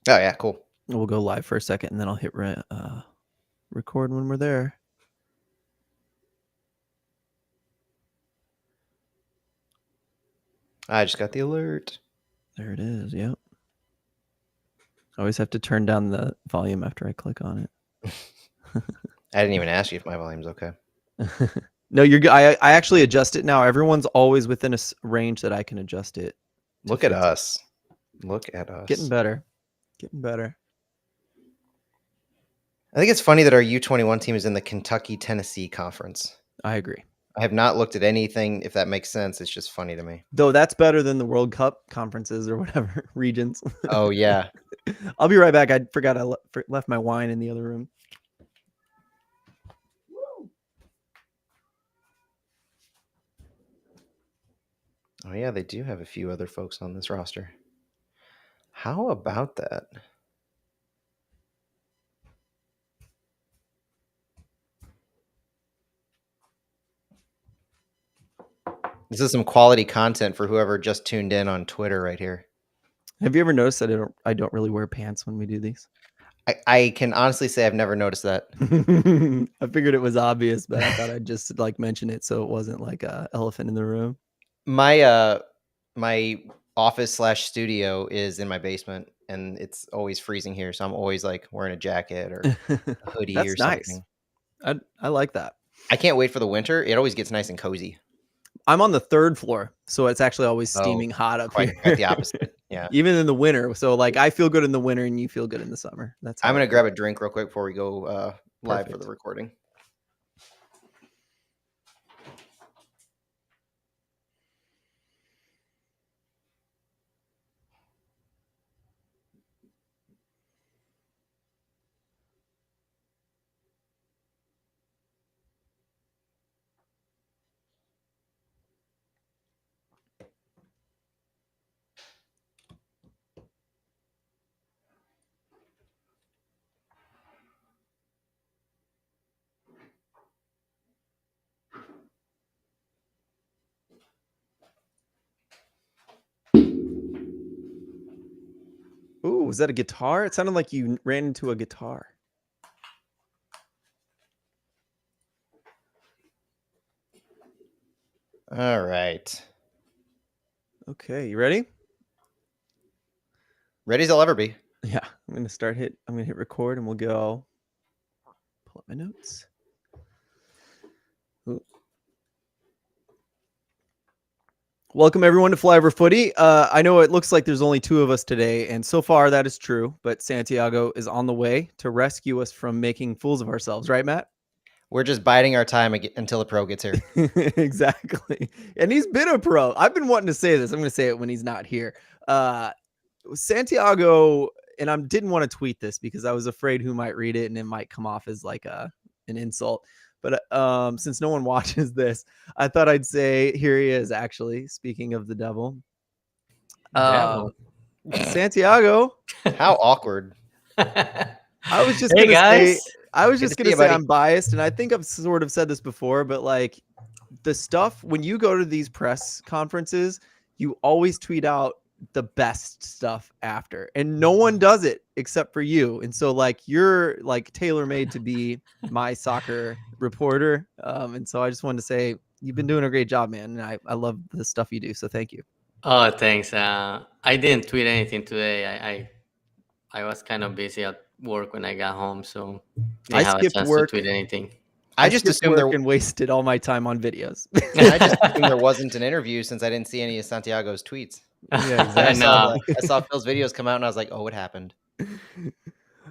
Oh yeah, cool. We'll go live for a second, and then I'll hit record when we're there. I just got the alert. There it is. Yep. I always have to turn down the volume after I click on it. I didn't even ask you if my volume's okay. No, you're good. I actually adjust it now. Everyone's always within a range that I can adjust it. Look at us. Look at us. Getting better. Getting better. I think it's funny that our U21 team is in the Kentucky-Tennessee conference. I agree. I have not looked at anything, if that makes sense. It's just funny to me. Though that's better than the World Cup conferences or whatever regions. Oh, yeah. I'll be right back. I forgot I left my wine in the other room. Oh, yeah, they do have a few other folks on this roster. How about that? This is some quality content for whoever just tuned in on Twitter right here. Have you ever noticed that I don't really wear pants when we do these? I can honestly say I've never noticed that. I figured it was obvious, but I thought I'd just like mention it so it wasn't like a elephant in the room. My my office/studio is in my basement, and it's always freezing here, so I'm always like wearing a jacket or a hoodie That's or nice. something. I like that. I can't wait for the winter. It always gets nice and cozy. I'm on the 3rd floor, so it's actually always steaming hot up here. Quite the opposite. Yeah. Even in the winter. So like I feel good in the winter and you feel good in the summer. That's I'm gonna grab a drink real quick before we go live for the recording. Ooh, was that a guitar? It sounded like you ran into a guitar. All right. Okay, you ready? Ready as I'll ever be. Yeah, I'm gonna hit record and we'll go. Pull up my notes. Ooh. Welcome everyone to Flyover Footy. I know it looks like there's only 2 of us today, and so far that is true, but Santiago is on the way to rescue us from making fools of ourselves, right, Matt? We're just biding our time until the pro gets here. Exactly. And he's been a pro. I've been wanting to say this. I'm going to say it when he's not here. Santiago, and I didn't want to tweet this because I was afraid who might read it and it might come off as like an insult. But since no one watches this, I thought I'd say here he is, actually, speaking of the devil. Santiago. How awkward. I was just going to say, I'm biased, and I think I've sort of said this before, but like the stuff, when you go to these press conferences, you always tweet out the best stuff after, and no one does it except for you. And so like you're like tailor-made to be my soccer reporter. And so I just wanted to say you've been doing a great job, man. And I love the stuff you do. So thank you. Oh, thanks. I didn't tweet anything today. I was kind of busy at work when I got home, so I skipped work. To tweet anything. I just assumed and wasted all my time on videos. I just assumed there wasn't an interview since I didn't see any of Santiago's tweets. Yeah, exactly. I saw Phil's videos come out and I was like, oh, what happened?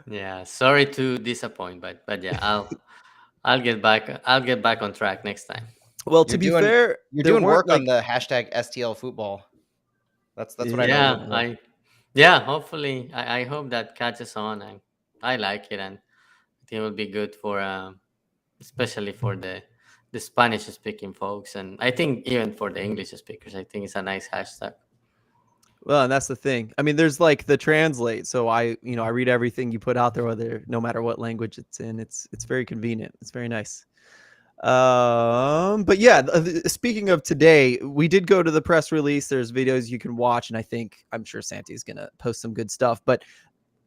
Yeah, sorry to disappoint, but yeah, I'll get back on track next time. Well, to be fair, you're doing work on the hashtag STL football. That's what I know. Hopefully I hope that catches on. I like it, and I think it will be good for especially for the Spanish speaking folks, and I think even for the English speakers, I think it's a nice hashtag. Well, and that's the thing. I mean, there's like the translate. So I read everything you put out there, no matter what language it's in. It's very convenient. It's very nice. But yeah, speaking of today, we did go to the press release. There's videos you can watch, and I'm sure Santi's gonna post some good stuff. But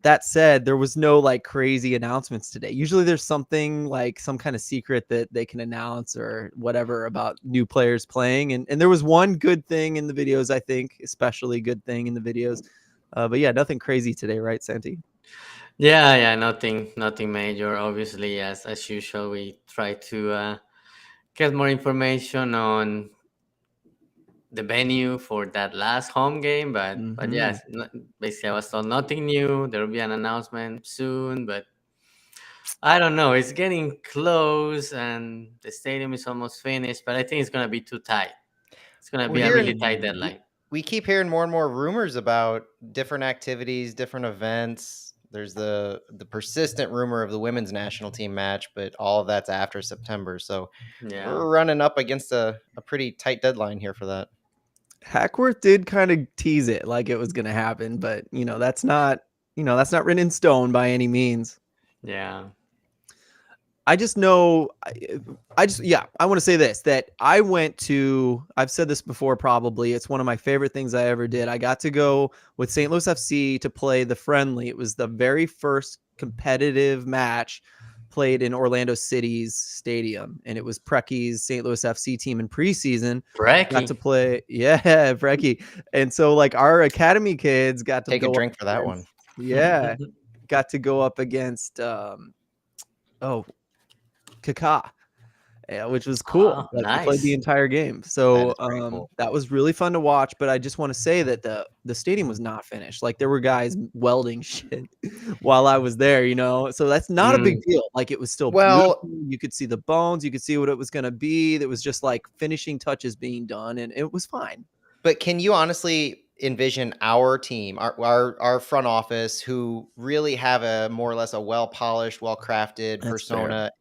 that said, there was no like crazy announcements today. Usually there's something like some kind of secret that they can announce or whatever about new players playing. And there was one good thing in the videos, I think, especially good thing in the videos. But yeah, nothing crazy today, right, Santi? Yeah, nothing major. Obviously, as usual, we try to get more information on the venue for that last home game, but yes, basically I was told nothing new. There will be an announcement soon, but I don't know. It's getting close, and the stadium is almost finished. But I think it's gonna be too tight. It's gonna We're be a really hearing tight deadline. we keep hearing more and more rumors about different activities, different events. There's the persistent rumor of the women's national team match, but all of that's after September. So Yeah, we're running up against a pretty tight deadline here for that. Hackworth did kind of tease it like it was going to happen, but that's not written in stone by any means. yeah. I just know, I want to say this, that I've said this before, probably. It's one of my favorite things I ever did. I got to go with St. Louis FC to play the friendly. It was the very first competitive match played in Orlando City's stadium. And it was Precky's St. Louis FC team in preseason. Got to Brecky. play. Yeah, Brecky. And so like our academy kids got to Take a go drink up for that against, one. yeah, got to go up against, Kaká, which was cool. Oh, Like we played the nice. entire game. That So is pretty cool. that was really fun to watch. But I just want to say that the stadium was not finished. Like there were guys welding shit while I was there, So that's not a big Mm, deal. Like it was still beautiful. Well, You could see the bones, you could see what it was gonna be. That was just like finishing touches being done, and it was fine. but can you honestly envision our team, our front office, who really have a more or less a well polished, well crafted That's fair. persona?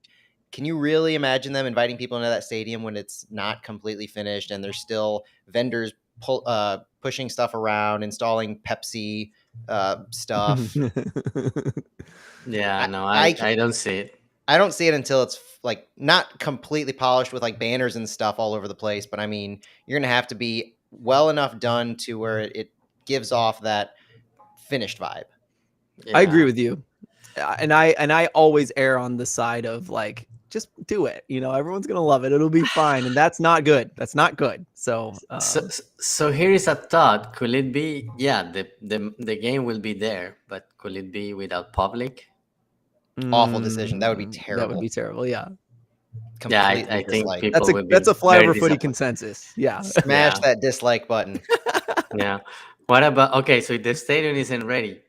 Can you really imagine them inviting people into that stadium when it's not completely finished and there's still vendors pushing stuff around, installing Pepsi stuff? yeah, I, no, I I don't see it. I don't see it until it's like not completely polished with like banners and stuff all over the place. But I mean, you're gonna have to be well enough done to where it gives off that finished vibe. I agree Yeah. with you. And I always err on the side of like just do it. Everyone's gonna love it. It'll be fine. And that's not good. That's not good. So So here is a thought. Could it be, yeah, the game will be there, but could it be without public? Awful decision. That would be that would terrible. be terrible. Yeah. Yeah, Completely I think dislike. That's people a would that's be a very Flyover Footy disappointed. consensus. Yeah. Smash Yeah, that dislike button. yeah. What about, okay, so if the stadium isn't ready,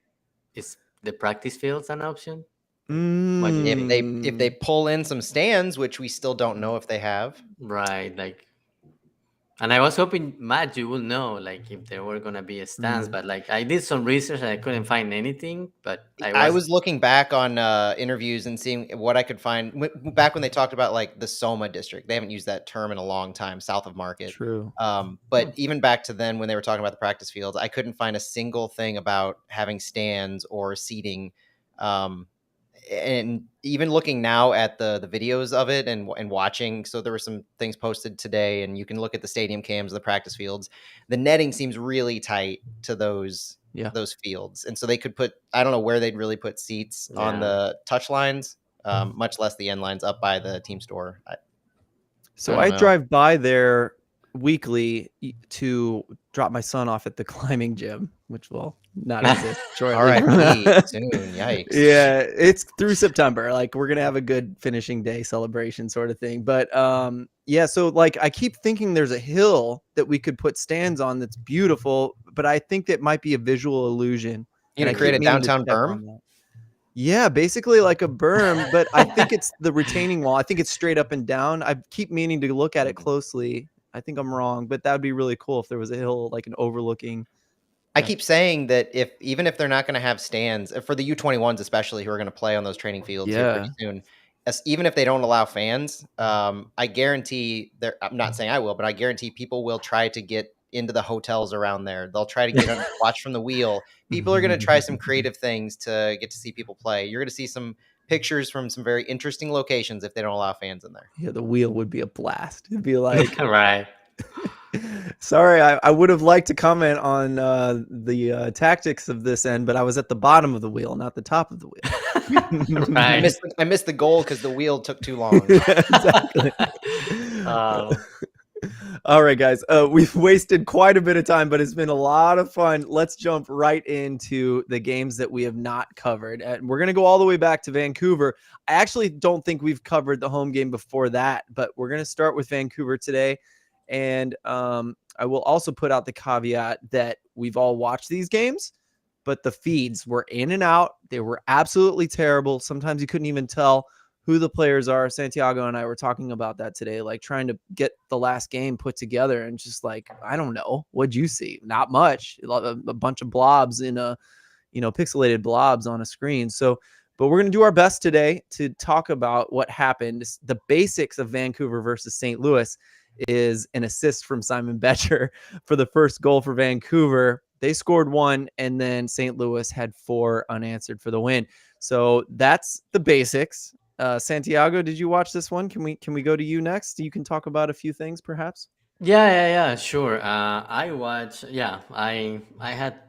is the practice fields an option? What do you think? If they pull in some stands, which we still don't know if they have. Right, like, and I was hoping, Matt, you will know, like, if there were gonna be a stands, but like, I did some research and I couldn't find anything, but I I was, was looking back on interviews and seeing what I could find back when they talked about like the Soma district. They haven't used that term in a long time, south of Market. True. But even back to then, when they were talking about the practice fields, I couldn't find a single thing about having stands or seating. And even looking now at the videos of it and watching, so there were some things posted today, and you can look at the stadium cams, the practice fields. The netting seems really tight to those Yeah. fields, and so they could put, I don't know where they'd really put seats on yeah. the touch lines, much less the end lines up by the team store. I So don't I know. drive by there weekly to drop my son off at the climbing gym, which will not exist shortly. R.I.P. soon. Yikes. Yeah, it's through September. Like we're gonna have a good finishing day celebration sort of thing. But yeah, so like I keep thinking there's a hill that we could put stands on that's beautiful, but I think that might be a visual illusion. You And I gonna create keep a meaning to downtown check berm? on that. Yeah, basically like a berm, but I think it's the retaining wall. I think it's straight up and down. I keep meaning to look at it closely. I think I'm wrong, but that would be really cool if there was a hill, like an overlooking. I Yeah. keep saying that even if they're not going to have stands for the U21s, especially who are going to play on those training fields here pretty Yeah. soon, even if they don't allow fans, I guarantee I'm not saying I will, but I guarantee people will try to get into the hotels around there. They'll try to get on, watch from the wheel. People are going to try some creative things to get to see people play. You're going to see some pictures from some very interesting locations if they don't allow fans in there. Yeah, the wheel would be a blast. It'd be like Right. Sorry, I would have liked to comment on the tactics of this end, but I was at the bottom of the wheel, not the top of the wheel. Right. I missed the goal because the wheel took too long. Exactly. All right, guys. We've wasted quite a bit of time, but it's been a lot of fun. Let's jump right into the games that we have not covered. And we're going to go all the way back to Vancouver. I actually don't think we've covered the home game before that, but we're going to start with Vancouver today. And I will also put out the caveat that we've all watched these games, but the feeds were in and out. They were absolutely terrible. Sometimes you couldn't even tell who the players are. Santiago and I were talking about that today, like trying to get the last game put together and just like, I don't know, what'd you see? Not much, a bunch of blobs in a, pixelated blobs on a screen. So, but we're going to do our best today to talk about what happened. The basics of Vancouver versus St. Louis is an assist from Simon Betcher for the first goal for Vancouver. They scored one, and then St. Louis had 4 unanswered for the win. So that's the basics. Santiago, did you watch this one? Can we go to you next? You can talk about a few things, perhaps. Yeah, sure. I watched. Yeah, I had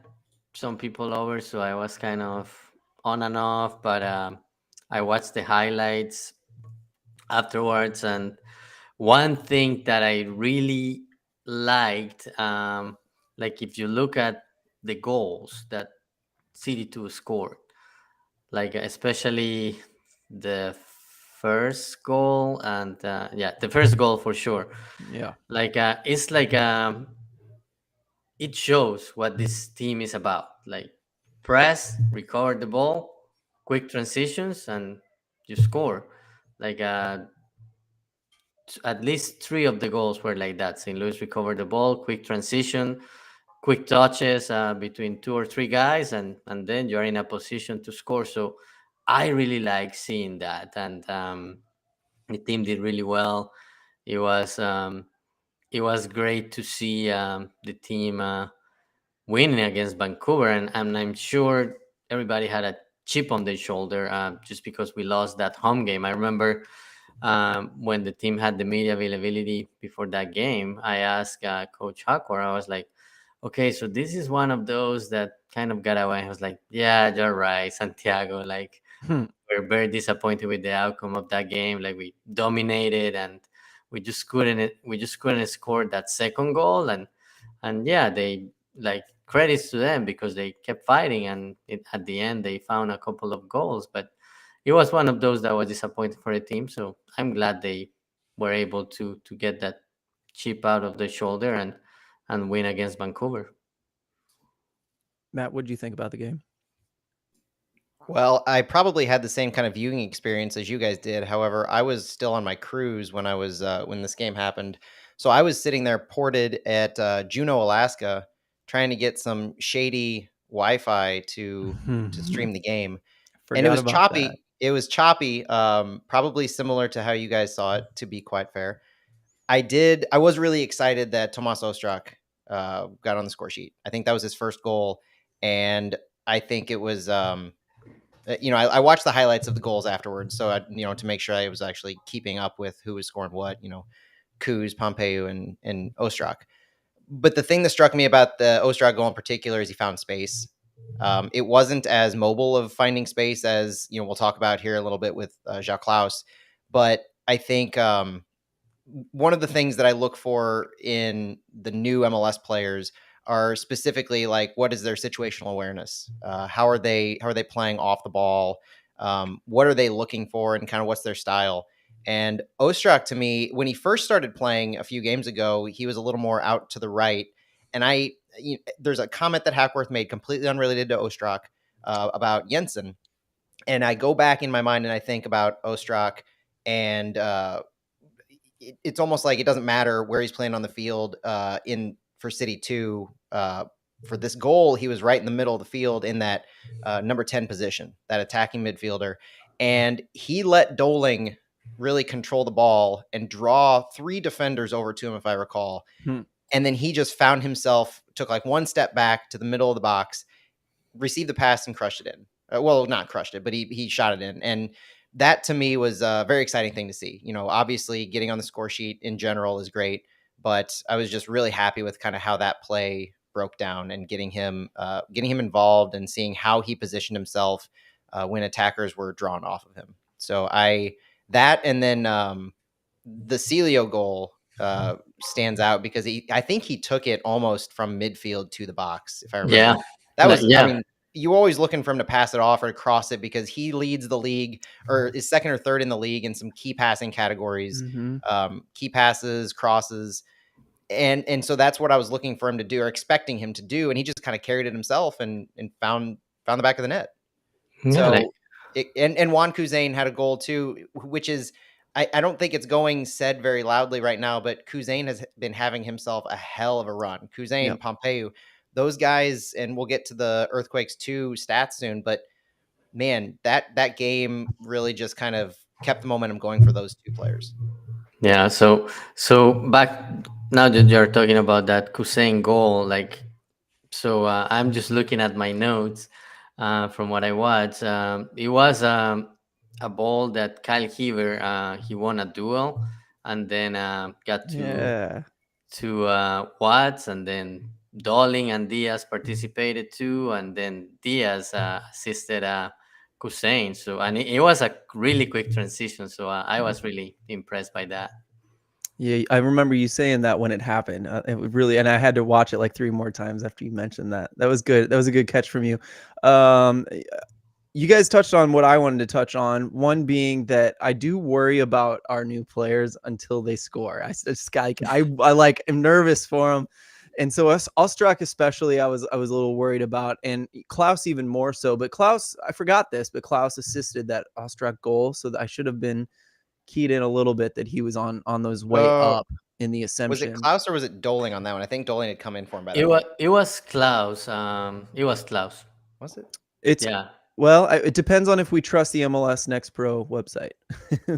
some people over, so I was kind of on and off. But I watched the highlights afterwards, and one thing that I really liked, like if you look at the goals that CD2 scored, like especially the first goal and yeah, the first goal for sure. Yeah, Like it's like it shows what this team is about. Like press, recover the ball, quick transitions, and you score. Like at least 3 of the goals were like that. St. Louis recovered the ball, quick transition, quick touches between 2 or 3 guys, and then you're in a position to score. So I really like seeing that, and the team did really well. It was um, it was great to see the team winning against Vancouver, and I'm sure everybody had a chip on their shoulder just because we lost that home game. I remember when the team had the media availability before that game, I asked Coach Huckwer, I was like, okay, so this is one of those that kind of got away. I was like, yeah, you're right, Santiago. Like, we're very disappointed with the outcome of that game. Like, we dominated and we just couldn't score that second goal. And yeah, they like credits to them because they kept fighting and at the end they found a couple of goals. But it was one of those that was disappointing for the team. So I'm glad they were able to get that chip out of the shoulder and win against Vancouver. Matt, what did you think about the game? Well, I probably had the same kind of viewing experience as you guys did. However, I was still on my cruise when this game happened. So I was sitting there ported at Juneau, Alaska, trying to get some shady Wi-Fi to stream the game, and it Forgot was about that. choppy. It was choppy, probably similar to how you guys saw it. To be quite fair, I was really excited that Tomas Ostrak got on the score sheet. I think that was his first goal, and I think it was. I watched the highlights of the goals afterwards, so to make sure I was actually keeping up with who was scoring what. Kuz, Pompeu, and Ostrak. But the thing that struck me about the Ostrak goal in particular is he found space. It wasn't as mobile of finding space as we'll talk about here a little bit with Jacques Klaus, but I think one of the things that I look for in the new MLS players are specifically like what is their situational awareness? How are they playing off the ball? What are they looking for, and kind of what's their style? And Ostrak, to me, when he first started playing a few games ago, he was a little more out to the right. And there's a comment that Hackworth made completely unrelated to Ostrak about Jensen, and I go back in my mind and I think about Ostrak, and it's almost like it doesn't matter where he's playing on the field. In for City 2, for this goal, he was right in the middle of the field in that number 10 position, that attacking midfielder, and he let Doling really control the ball and draw 3 defenders over to him, if I recall. And then he just found himself, took like one step back to the middle of the box, received the pass and crushed it in. Well, not crushed it, but he shot it in. And that to me was a very exciting thing to see. Obviously getting on the score sheet in general is great, but I was just really happy with kind of how that play broke down and getting him involved and seeing how he positioned himself when attackers were drawn off of him. So and then the Celio goal stands out because I think he took it almost from midfield to the box, if I remember. Yeah. That was, Yeah. I mean, you always looking for him to pass it off or to cross it because he leads the league or is second or third in the league in some key passing categories, key passes, crosses. And so that's what I was looking for him to do or expecting him to do. And he just kind of carried it himself and found the back of the net. Yeah, So, and Juan Kuzain had a goal too, which is, I don't think it's going said very loudly right now, but Kuzain has been having himself a hell of a run. Kuzain, Pompeu, those guys, and we'll get to the Earthquakes 2 stats soon, but man, that game really just kind of kept the momentum going for those two players. Yeah, so back now that you're talking about that Kusain goal, like, so I'm just looking at my notes from what I watched. It was a ball that Kyle Heaver he won a duel and then got to Watts, and then Dolling and Diaz participated too, and then Diaz assisted Kusain. So, and it was a really quick transition. So I was really impressed by that. Yeah, I remember you saying that when it happened. It really, and I had to watch it like 3 more times after you mentioned that. That was good. That was a good catch from you. You guys touched on what I wanted to touch on. One being that I do worry about our new players until they score. I am nervous for them. And so Ostrak especially, I was a little worried about, and Klaus even more so. But Klaus, I forgot this, but Klaus assisted that Ostrak goal, so that I should have been keyed in a little bit that he was on those way up in the Ascension. Was it Klaus or was it Dolling on that one? I think Dolling had come in for him by that It was Klaus. It was Klaus. Was it? Yeah. Well, it depends on if we trust the MLS Next Pro website.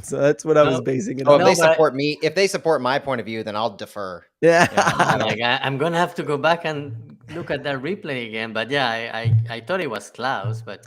So that's what I was basing it on. If they support my point of view, then I'll defer. Yeah. I'm gonna have to go back and look at that replay again. But yeah, I thought it was Klaus, but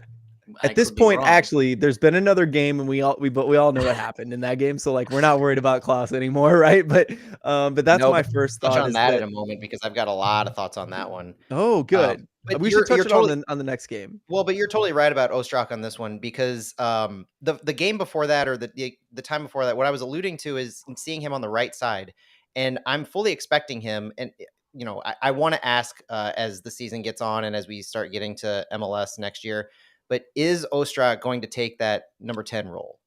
at this point, actually, there's been another game, and we all know what happened in that game. So like, we're not worried about Klaus anymore, right? But that's my first thought. On that in a moment because I've got a lot of thoughts on that one. Oh, good. But we should touch it on the next game. Well, but you're totally right about Ostrak on this one because the game before that or the time before that, what I was alluding to is seeing him on the right side, and I'm fully expecting him. And you know, I want to ask as the season gets on and as we start getting to MLS next year. But is Ostrak going to take that number 10 role?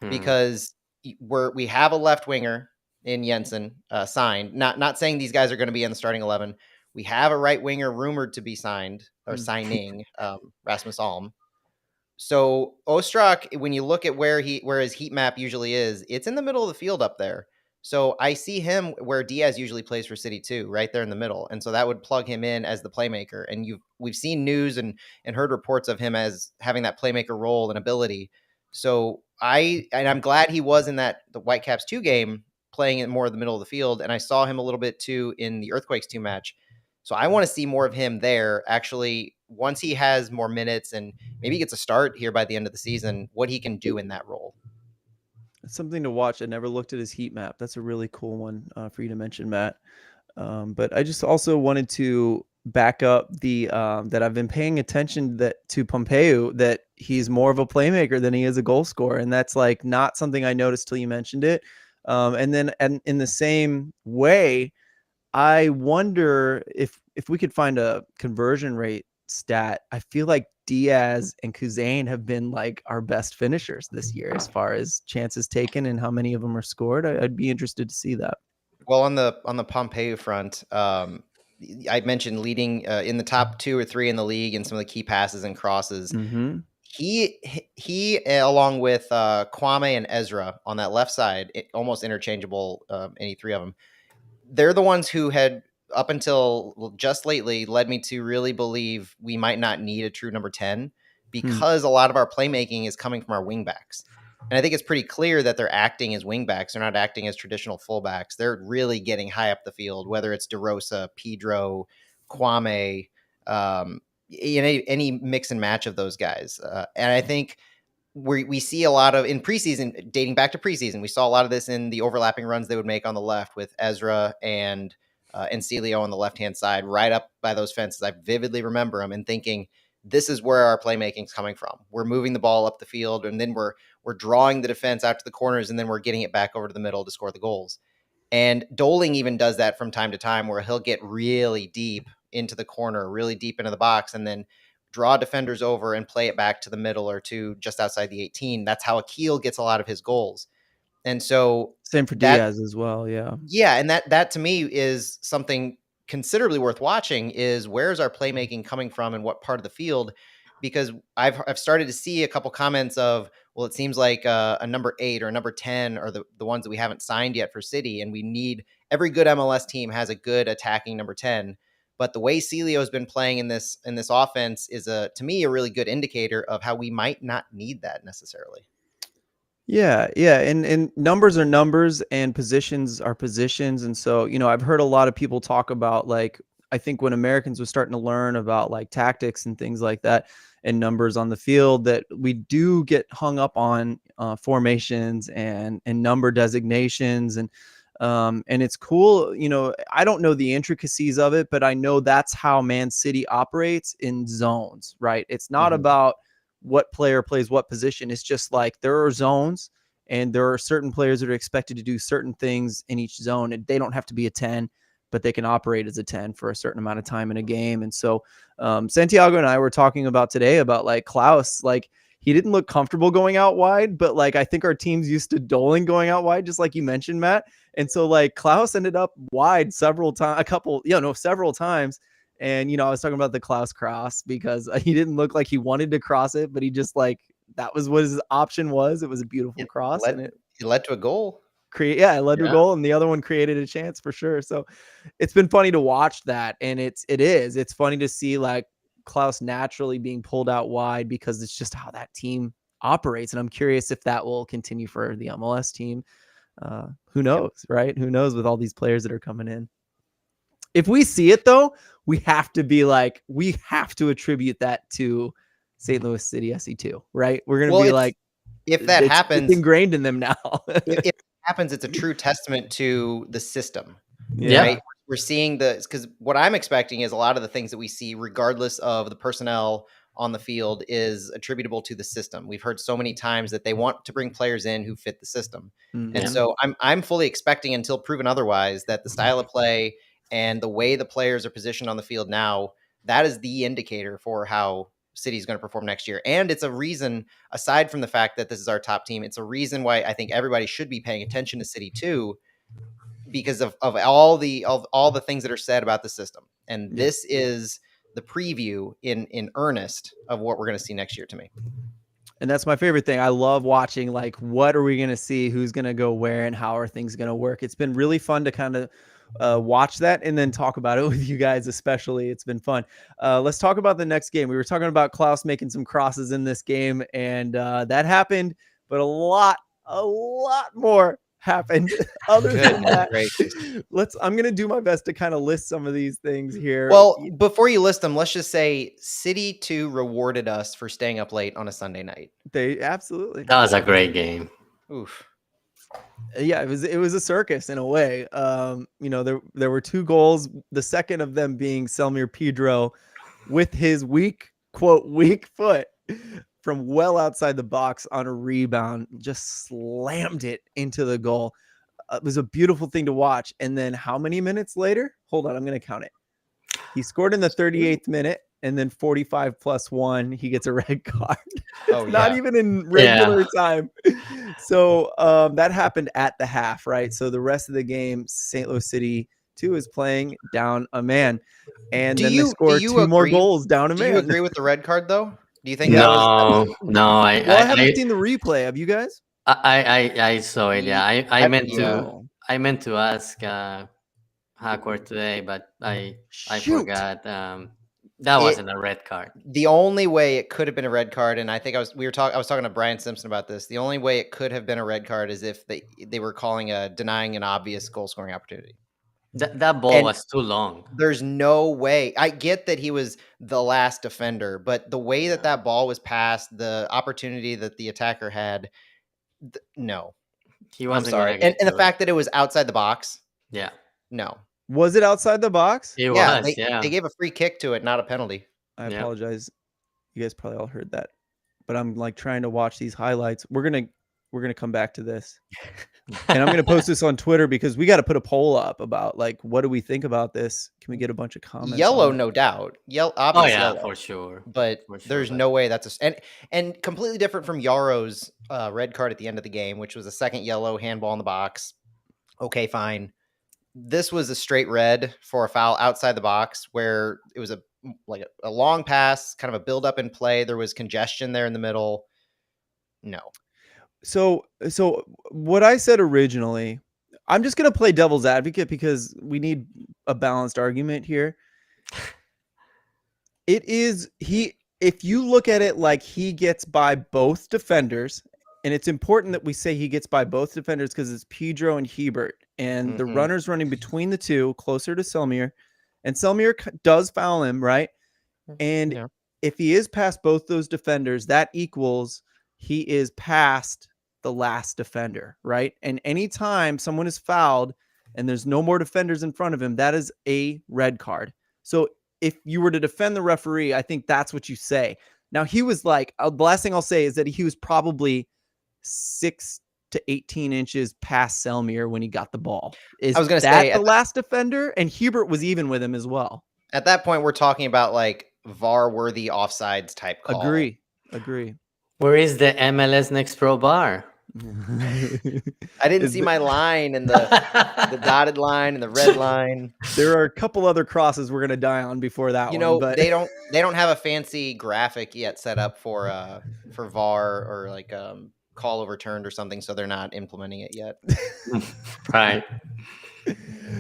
Because we have a left winger in Jensen signed. Not saying these guys are going to be in the starting 11. We have a right winger rumored to be signed or signing, Rasmus Alm. So Ostrak, when you look at where his heat map usually is, it's in the middle of the field up there. So I see him where Diaz usually plays for City 2, right there in the middle. And so that would plug him in as the playmaker. And we've seen news and heard reports of him as having that playmaker role and ability. So I'm glad he was in the Whitecaps 2 game playing in more of the middle of the field. And I saw him a little bit too in the Earthquakes 2 match. So I want to see more of him there. Actually, once he has more minutes and maybe gets a start here by the end of the season, what he can do in that role. It's something to watch. I never looked at his heat map. That's a really cool one for you to mention, Matt. But I just also wanted to back up that I've been paying attention to Pompeu, that he's more of a playmaker than he is a goal scorer. And that's like not something I noticed till you mentioned it. And then in the same way, I wonder if we could find a conversion rate stat. I feel like Diaz and Kuzain have been like our best finishers this year as far as chances taken and how many of them are scored. I'd be interested to see that. Well, on the Pompeu front, I mentioned leading in the top 2 or 3 in the league in some of the key passes and crosses. Mm-hmm. He along with Kwame and Ezra on that left side, almost interchangeable, any 3 of them. They're the ones who had, up until just lately, led me to really believe we might not need a true number 10 because a lot of our playmaking is coming from our wingbacks. And I think it's pretty clear that they're acting as wingbacks. They're not acting as traditional fullbacks. They're really getting high up the field, whether it's DeRosa, Pedro, Kwame, any mix and match of those guys. And I think we see a lot of in preseason, dating back to preseason, we saw a lot of this in the overlapping runs they would make on the left with Ezra and Celio on the left-hand side, right up by those fences. I vividly remember them and thinking, this is where our playmaking is coming from. We're moving the ball up the field, and then we're drawing the defense out to the corners, and then we're getting it back over to the middle to score the goals. And Doling even does that from time to time, where he'll get really deep into the corner, really deep into the box, and then draw defenders over and play it back to the middle or to just outside the 18. That's how Akil gets a lot of his goals. And so same for Diaz as well. Yeah. Yeah. And that to me is something considerably worth watching, is where's our playmaking coming from and what part of the field? Because I've started to see a couple comments of, well, it seems like a number 8 or a number 10 are the ones that we haven't signed yet for City. And we need, every good MLS team has a good attacking number 10. But the way Celio has been playing in this offense is to me, a really good indicator of how we might not need that necessarily. Yeah, yeah, and numbers are numbers and positions are positions. And so, I've heard a lot of people talk about, like, I think when Americans were starting to learn about like tactics and things like that and numbers on the field, that we do get hung up on formations and number designations. And it's cool. I don't know the intricacies of it, but I know that's how Man City operates in zones, right? It's not about what player plays what position. It's just like there are zones and there are certain players that are expected to do certain things in each zone, and they don't have to be a 10, but they can operate as a 10 for a certain amount of time in a game. And so Santiago and I were talking about today about like Klaus, like he didn't look comfortable going out wide, but like I think our team's used to Doling going out wide, just like you mentioned, Matt. And so like Klaus ended up wide several times. And, I was talking about the Klaus cross because he didn't look like he wanted to cross it, but he just like, that was what his option was. It was a beautiful cross. And it led to a goal. It led to a goal, and the other one created a chance for sure. So it's been funny to watch that. And it's funny to see like Klaus naturally being pulled out wide because it's just how that team operates. And I'm curious if that will continue for the MLS team. Who knows, right? Who knows with all these players that are coming in. If we see it though, we have to attribute that to St. Louis City SC2, right? We're going to be like, if that happens, it's ingrained in them now. if it happens, it's a true testament to the system. Yeah. Right? We're seeing because what I'm expecting is a lot of the things that we see, regardless of the personnel on the field, is attributable to the system. We've heard so many times that they want to bring players in who fit the system. And so I'm fully expecting, until proven otherwise, that the style of play and the way the players are positioned on the field now, that is the indicator for how City is going to perform next year. And it's a reason, aside from the fact that this is our top team, it's a reason why I think everybody should be paying attention to City too, because of all the things that are said about the system. And this is the preview in earnest of what we're going to see next year to me. And that's my favorite thing. I love watching, like, what are we going to see? Who's going to go where and how are things going to work? It's been really fun to kind of watch that and then talk about it with you guys, especially. It's been fun. Let's talk about the next game. We were talking about Klaus making some crosses in this game, and that happened, but a lot more happened other than that. I'm going to do my best to kind of list some of these things here. Well, before you list them, let's just say City 2 rewarded us for staying up late on a Sunday night. They absolutely. That was a great game. Oof. Yeah, it was a circus in a way. There were 2 goals, the second of them being Selmir Pedro with his weak foot from well outside the box on a rebound, just slammed it into the goal. It was a beautiful thing to watch. And then how many minutes later? Hold on, I'm going to count it. He scored in the 38th minute, and then 45 plus 1, he gets a red card. Not even in regular time. So that happened at the half, right? So the rest of the game, St. Louis City 2 is playing down a man. And then they score 2 more goals down a man. Do you agree with the red card, though? Do you think no, that was... No, I haven't seen the replay. Have you guys? I saw it. Yeah, I meant to ask Hackward today, but I forgot. That wasn't a red card. The only way it could have been a red card, and I think I was talking to Brian Simpson about this. The only way it could have been a red card is if they were denying an obvious goal scoring opportunity. That ball was too long. There's no way. I get that he was the last defender, but the way that ball was passed, the opportunity that the attacker had, no. He I'm wasn't sorry. gonna get And the to it. fact that it was outside the box, Yeah, no. Was it outside the box? it Yeah, was. they Yeah, gave a free kick to it, not a penalty. I yeah. apologize. You guys probably all heard that, but I'm like trying to watch these highlights. We're gonna come back to this, and I'm gonna post this on Twitter because we got to put a poll up about like what do we think about this? Can we get a bunch of comments? Yellow, on it? no doubt. Oh Obvious yeah, yellow. for sure. But For sure, there's no way that's and completely different from Yaro's red card at the end of the game, which was a second yellow, handball in the box. Okay, fine. This was a straight red for a foul outside the box where it was a long pass, kind of a build up in play. There was congestion there in the middle. No. So what I said originally, I'm just gonna play devil's advocate because we need a balanced argument here. It is if you look at it like he gets by both defenders, and it's important that we say he gets by both defenders because it's Pedro and Hebert, and the runner's running between the two, closer to Selmier, and Selmier does foul him, right? And if he is past both those defenders, that equals he is past the last defender, right? And anytime someone is fouled and there's no more defenders in front of him, that is a red card. So if you were to defend the referee, I think that's what you say. Now, he was like, the last thing I'll say is that he was probably 6 to 18 inches past Selmier when he got the ball. I was going to say the last defender, and Hebert was even with him as well. At that point, we're talking about like VAR-worthy offsides type call. Agree. Where is the MLS Next Pro bar? I didn't see my line and the dotted line and the red line. There are a couple other crosses we're gonna die on before that one. But they don't have a fancy graphic yet set up for VAR or like call overturned or something, so they're not implementing it yet. Right.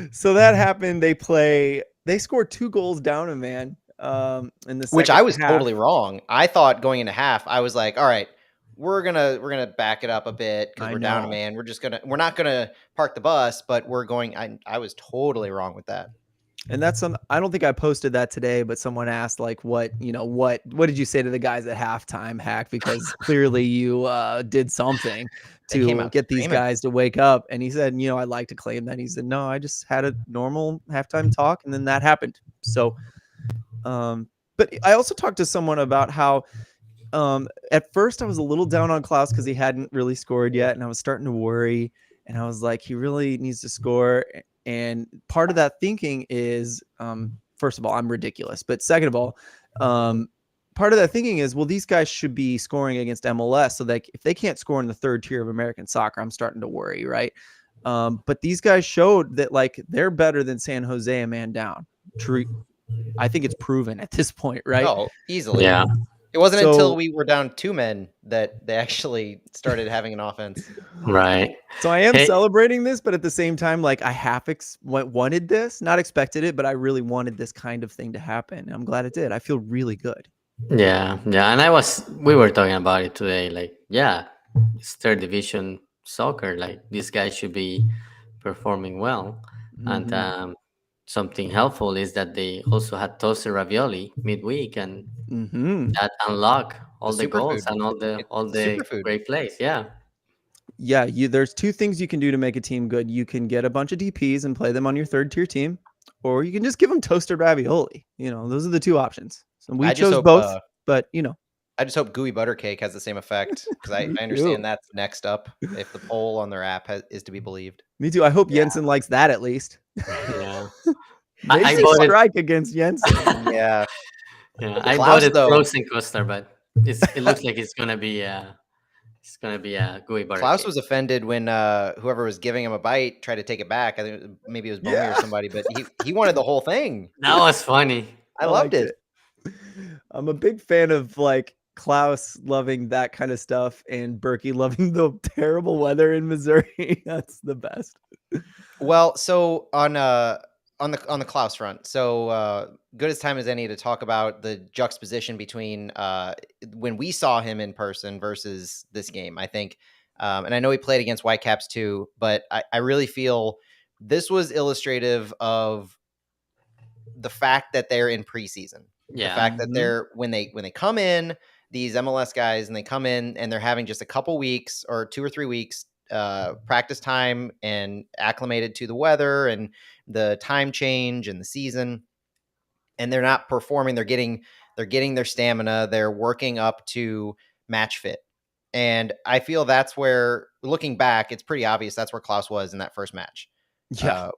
So that happened. They scored 2 goals down a man. In the which I was totally wrong. I thought going into half, I was like, all right, we're gonna back it up a bit because we're down a man. We're not gonna park the bus, but we're going. I was totally wrong with that. And that's I don't think I posted that today, but someone asked like, what did you say to the guys at halftime, Hack? Because clearly you did something to get these guys to wake up. And he said, I'd like to claim that. He said, no, I just had a normal halftime talk, and then that happened. So. But I also talked to someone about how at first I was a little down on Klaus because he hadn't really scored yet, and I was starting to worry, and I was like, he really needs to score. And part of that thinking is, first of all, I'm ridiculous, but second of all, part of that thinking is, well, these guys should be scoring against MLS, so that if they can't score in the third tier of American soccer, I'm starting to worry, right? But these guys showed that like they're better than San Jose a man down. I think it's proven at this point, right? Oh, easily. Yeah. It wasn't until we were down 2 men that they actually started having an offense. Right. So I am celebrating this, but at the same time, like I half wanted this, not expected it, but I really wanted this kind of thing to happen. I'm glad it did. I feel really good. Yeah. And we were talking about it today. Like, yeah, it's third division soccer. Like these guys should be performing well. Mm-hmm. And something helpful is that they also had toasted ravioli midweek, and that unlock all the goals and all the great plays. Yeah. There's 2 things you can do to make a team good. You can get a bunch of DPs and play them on your third tier team, or you can just give them toasted ravioli. Those are the 2 options. So we chose both, but I just hope gooey butter cake has the same effect, because I understand that's next up if the poll on their app is to be believed. Me too. I hope Jensen likes that at least. Yeah. I strike against Jensen. Yeah. I bought it frozen coaster, but it looks like it's gonna be a gooey butter. Klaus was offended when whoever was giving him a bite tried to take it back. I think maybe it was Bummy or somebody, but he wanted the whole thing. That was funny. I loved it. I'm a big fan of like Klaus loving that kind of stuff and Berkey loving the terrible weather in Missouri. That's the best. Well, so on the Klaus front, so good as time as any to talk about the juxtaposition between when we saw him in person versus this game, I think. And I know he played against Whitecaps too, but I really feel this was illustrative of the fact that they're in preseason. Yeah. The fact that they're when they come in, these MLS guys, and they come in and they're having just a couple weeks or 2 or 3 weeks practice time and acclimated to the weather and the time change and the season, and they're not performing. They're getting their stamina. They're working up to match fit. And I feel that's where, looking back, it's pretty obvious that's where Klaus was in that first match. Yeah.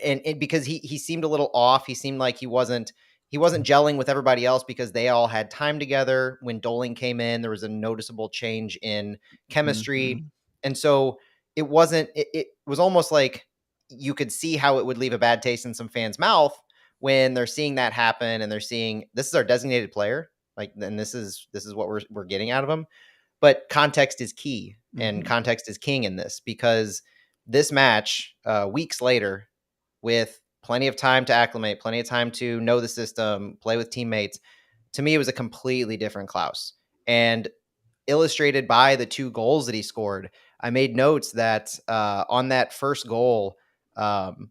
And because he seemed a little off. He seemed like he wasn't gelling with everybody else because they all had time together. When Doling came in, there was a noticeable change in chemistry. And so it was almost like you could see how it would leave a bad taste in some fans' mouth when they're seeing that happen, and they're seeing this is our designated player, like, and this is what we're getting out of him. But context is key, and context is king in this, because this match, weeks later, with plenty of time to acclimate, plenty of time to know the system, play with teammates, to me, it was a completely different Klaus. And illustrated by the 2 goals that he scored, I made notes that on that first goal, and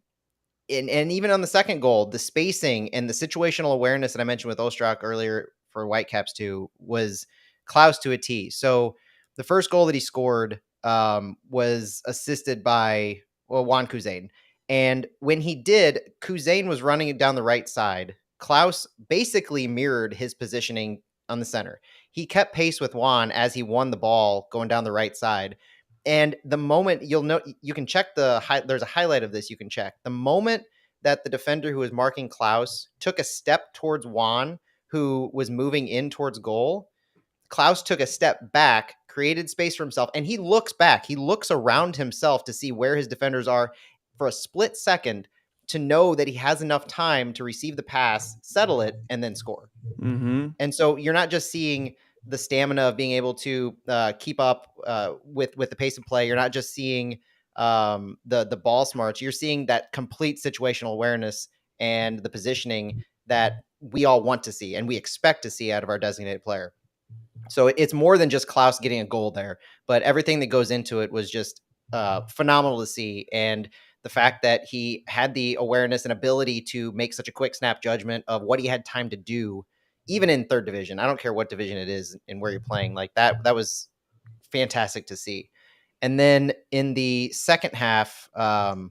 even on the second goal, the spacing and the situational awareness that I mentioned with Ostrak earlier for Whitecaps too was Klaus to a T. So the first goal that he scored was assisted by Juan Kuzain. And when he did, Kuzain was running down the right side. Klaus basically mirrored his positioning on the center. He kept pace with Juan as he won the ball going down the right side. And the moment, you'll know, you can check there's a highlight of this you can check. The moment that the defender who was marking Klaus took a step towards Juan, who was moving in towards goal, Klaus took a step back, created space for himself, and he looks back. He looks around himself to see where his defenders are for a split second to know that he has enough time to receive the pass, settle it, and then score. And so you're not just seeing the stamina of being able to keep up with the pace of play. You're not just seeing the ball smarts. You're seeing that complete situational awareness and the positioning that we all want to see and we expect to see out of our designated player. So it's more than just Klaus getting a goal there, but everything that goes into it was just phenomenal to see. And the fact that he had the awareness and ability to make such a quick snap judgment of what he had time to do, even in 3rd division. I don't care what division it is and where you're playing, like that was fantastic to see. And then in the second half when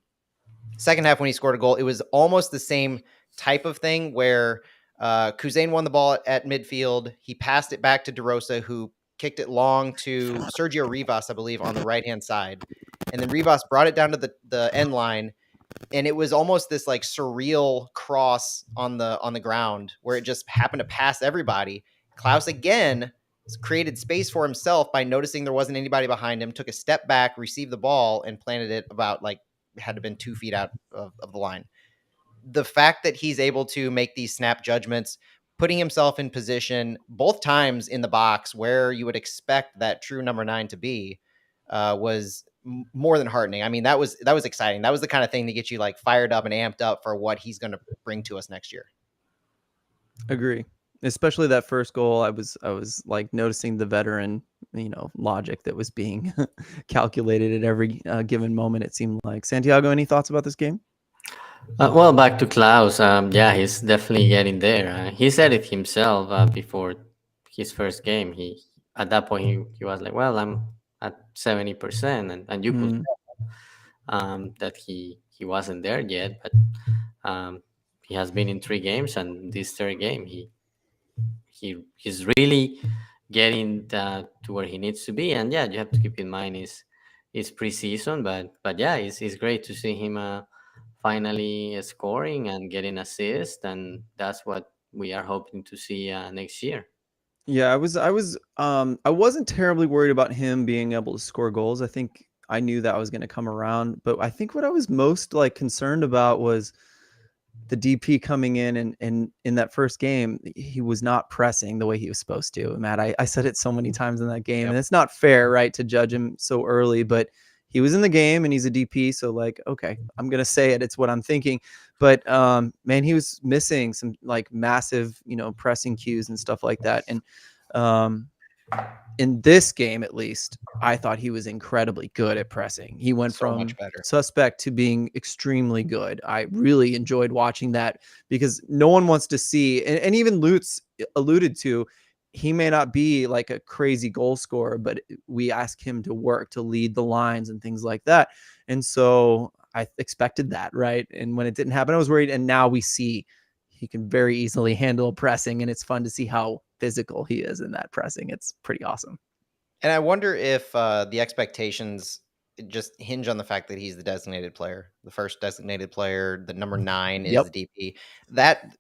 he scored a goal, it was almost the same type of thing where Kuzain won the ball at midfield. He passed it back to DeRosa, who kicked it long to Sergio Rivas, I believe, on the right-hand side. And then Rivas brought it down to the end line, and it was almost this like surreal cross on the ground where it just happened to pass everybody. Klaus again created space for himself by noticing there wasn't anybody behind him, took a step back, received the ball, and planted it about had to have been 2 feet out of the line. The fact that he's able to make these snap judgments, putting himself in position both times in the box where you would expect that true number 9 to be, was more than heartening. I mean, that was exciting. That was the kind of thing to get you like fired up and amped up for what he's going to bring to us next year. Agree. Especially that first goal. I was like noticing the veteran, logic that was being calculated at every given moment. It seemed like. Santiago, any thoughts about this game? Well, back to Klaus. Yeah, he's definitely getting there. He said it himself before his first game. He at that point he was like, "Well, I'm at 70%," and you could tell, that he wasn't there yet. But he has been in 3 games, and this 3rd game he's really getting to where he needs to be. And yeah, you have to keep in mind it's preseason, but yeah, it's great to see him finally scoring and getting assists, and that's what we are hoping to see next year. Yeah, I wasn't terribly worried about him being able to score goals. I think I knew that was going to come around, but I think what I was most concerned about was the DP coming in, and in that first game, he was not pressing the way he was supposed to. Matt, I said it so many times in that game, and it's not fair, right, to judge him so early, but he was in the game and he's a DP. So okay, I'm going to say it. It's what I'm thinking. But man, he was missing some massive, pressing cues and stuff like that. And in this game, at least, I thought he was incredibly good at pressing. He went So much from better. suspect to being extremely good. I really enjoyed watching that because no one wants to see, and even Lutz alluded to, he may not be like a crazy goal scorer, but we ask him to work, to lead the lines and things like that. And so I expected that, right? And when it didn't happen, I was worried. And now we see he can very easily handle pressing, and it's fun to see how physical he is in that pressing. It's pretty awesome. And I wonder if the expectations just hinge on the fact that he's the designated player, the first designated player. The number 9 is the DP.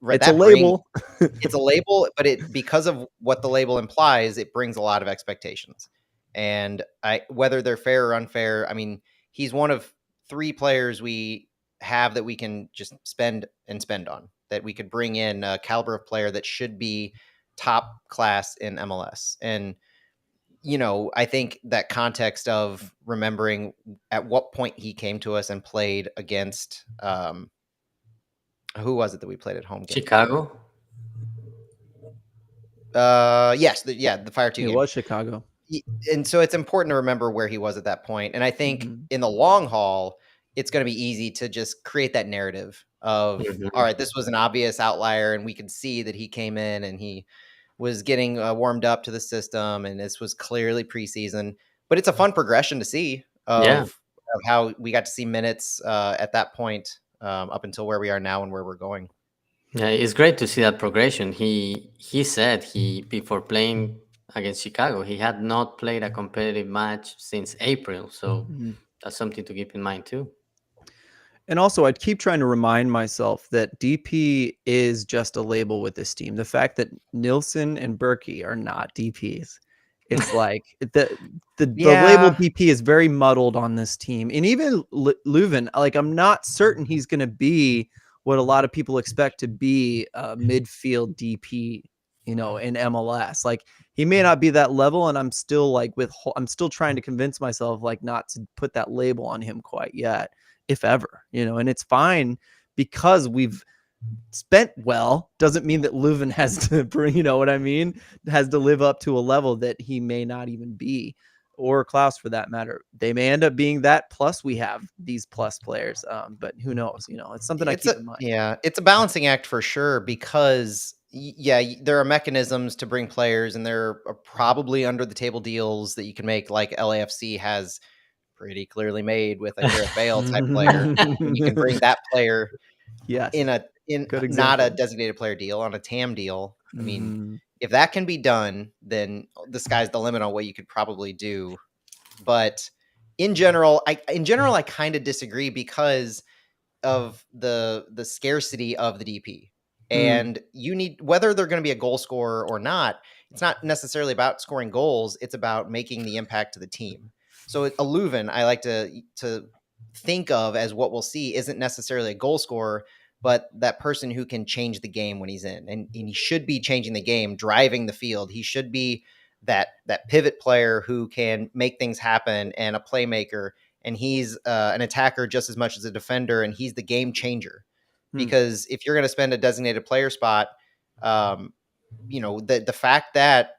It's a label. It's a label, but because of what the label implies, it brings a lot of expectations. And whether they're fair or unfair, I mean, he's one of 3 players we have that we can just spend on, that we could bring in a caliber of player that should be top class in MLS. And I think that context of remembering at what point he came to us and played against, who was it that we played at home? Chicago. Yes, the Fire 2 game. It was Chicago. And so it's important to remember where he was at that point. And I think in the long haul, it's going to be easy to just create that narrative of, all right, this was an obvious outlier, and we could see that he came in and he was getting warmed up to the system, and this was clearly preseason. But it's a fun progression to see of how we got to see minutes at that point up until where we are now and where we're going. Yeah, it's great to see that progression. He said before playing against Chicago, he had not played a competitive match since April. So that's something to keep in mind too. And also, I'd keep trying to remind myself that DP is just a label with this team. The fact that Nilsson and Berkey are not DPs, it's like the label DP is very muddled on this team. And even Leuven, like, I'm not certain he's going to be what a lot of people expect to be a midfield DP, in MLS. Like, he may not be that level, and I'm still trying to convince myself like not to put that label on him quite yet, if ever, and it's fine because we've spent well. Doesn't mean that Leuven has to bring, what I mean, has to live up to a level that he may not even be, or Klaus for that matter. They may end up being that, plus we have these plus players, but who knows? It's something I keep in mind. Yeah, it's a balancing act for sure, because there are mechanisms to bring players, and there are probably under the table deals that you can make, like LAFC has pretty clearly made with a Gareth Bale type player. You can bring that player in not a designated player deal, on a TAM deal. I mean, if that can be done, then the sky's the limit on what you could probably do. But in general, I kind of disagree because of the scarcity of the DP. And you need, whether they're going to be a goal scorer or not, it's not necessarily about scoring goals. It's about making the impact to the team. So a Leuven, I like to think of as what we'll see, isn't necessarily a goal scorer, but that person who can change the game when he's in. And he should be changing the game, driving the field. He should be that pivot player who can make things happen, and a playmaker. And he's an attacker just as much as a defender, and he's the game changer. Because if you're going to spend a designated player spot, the fact that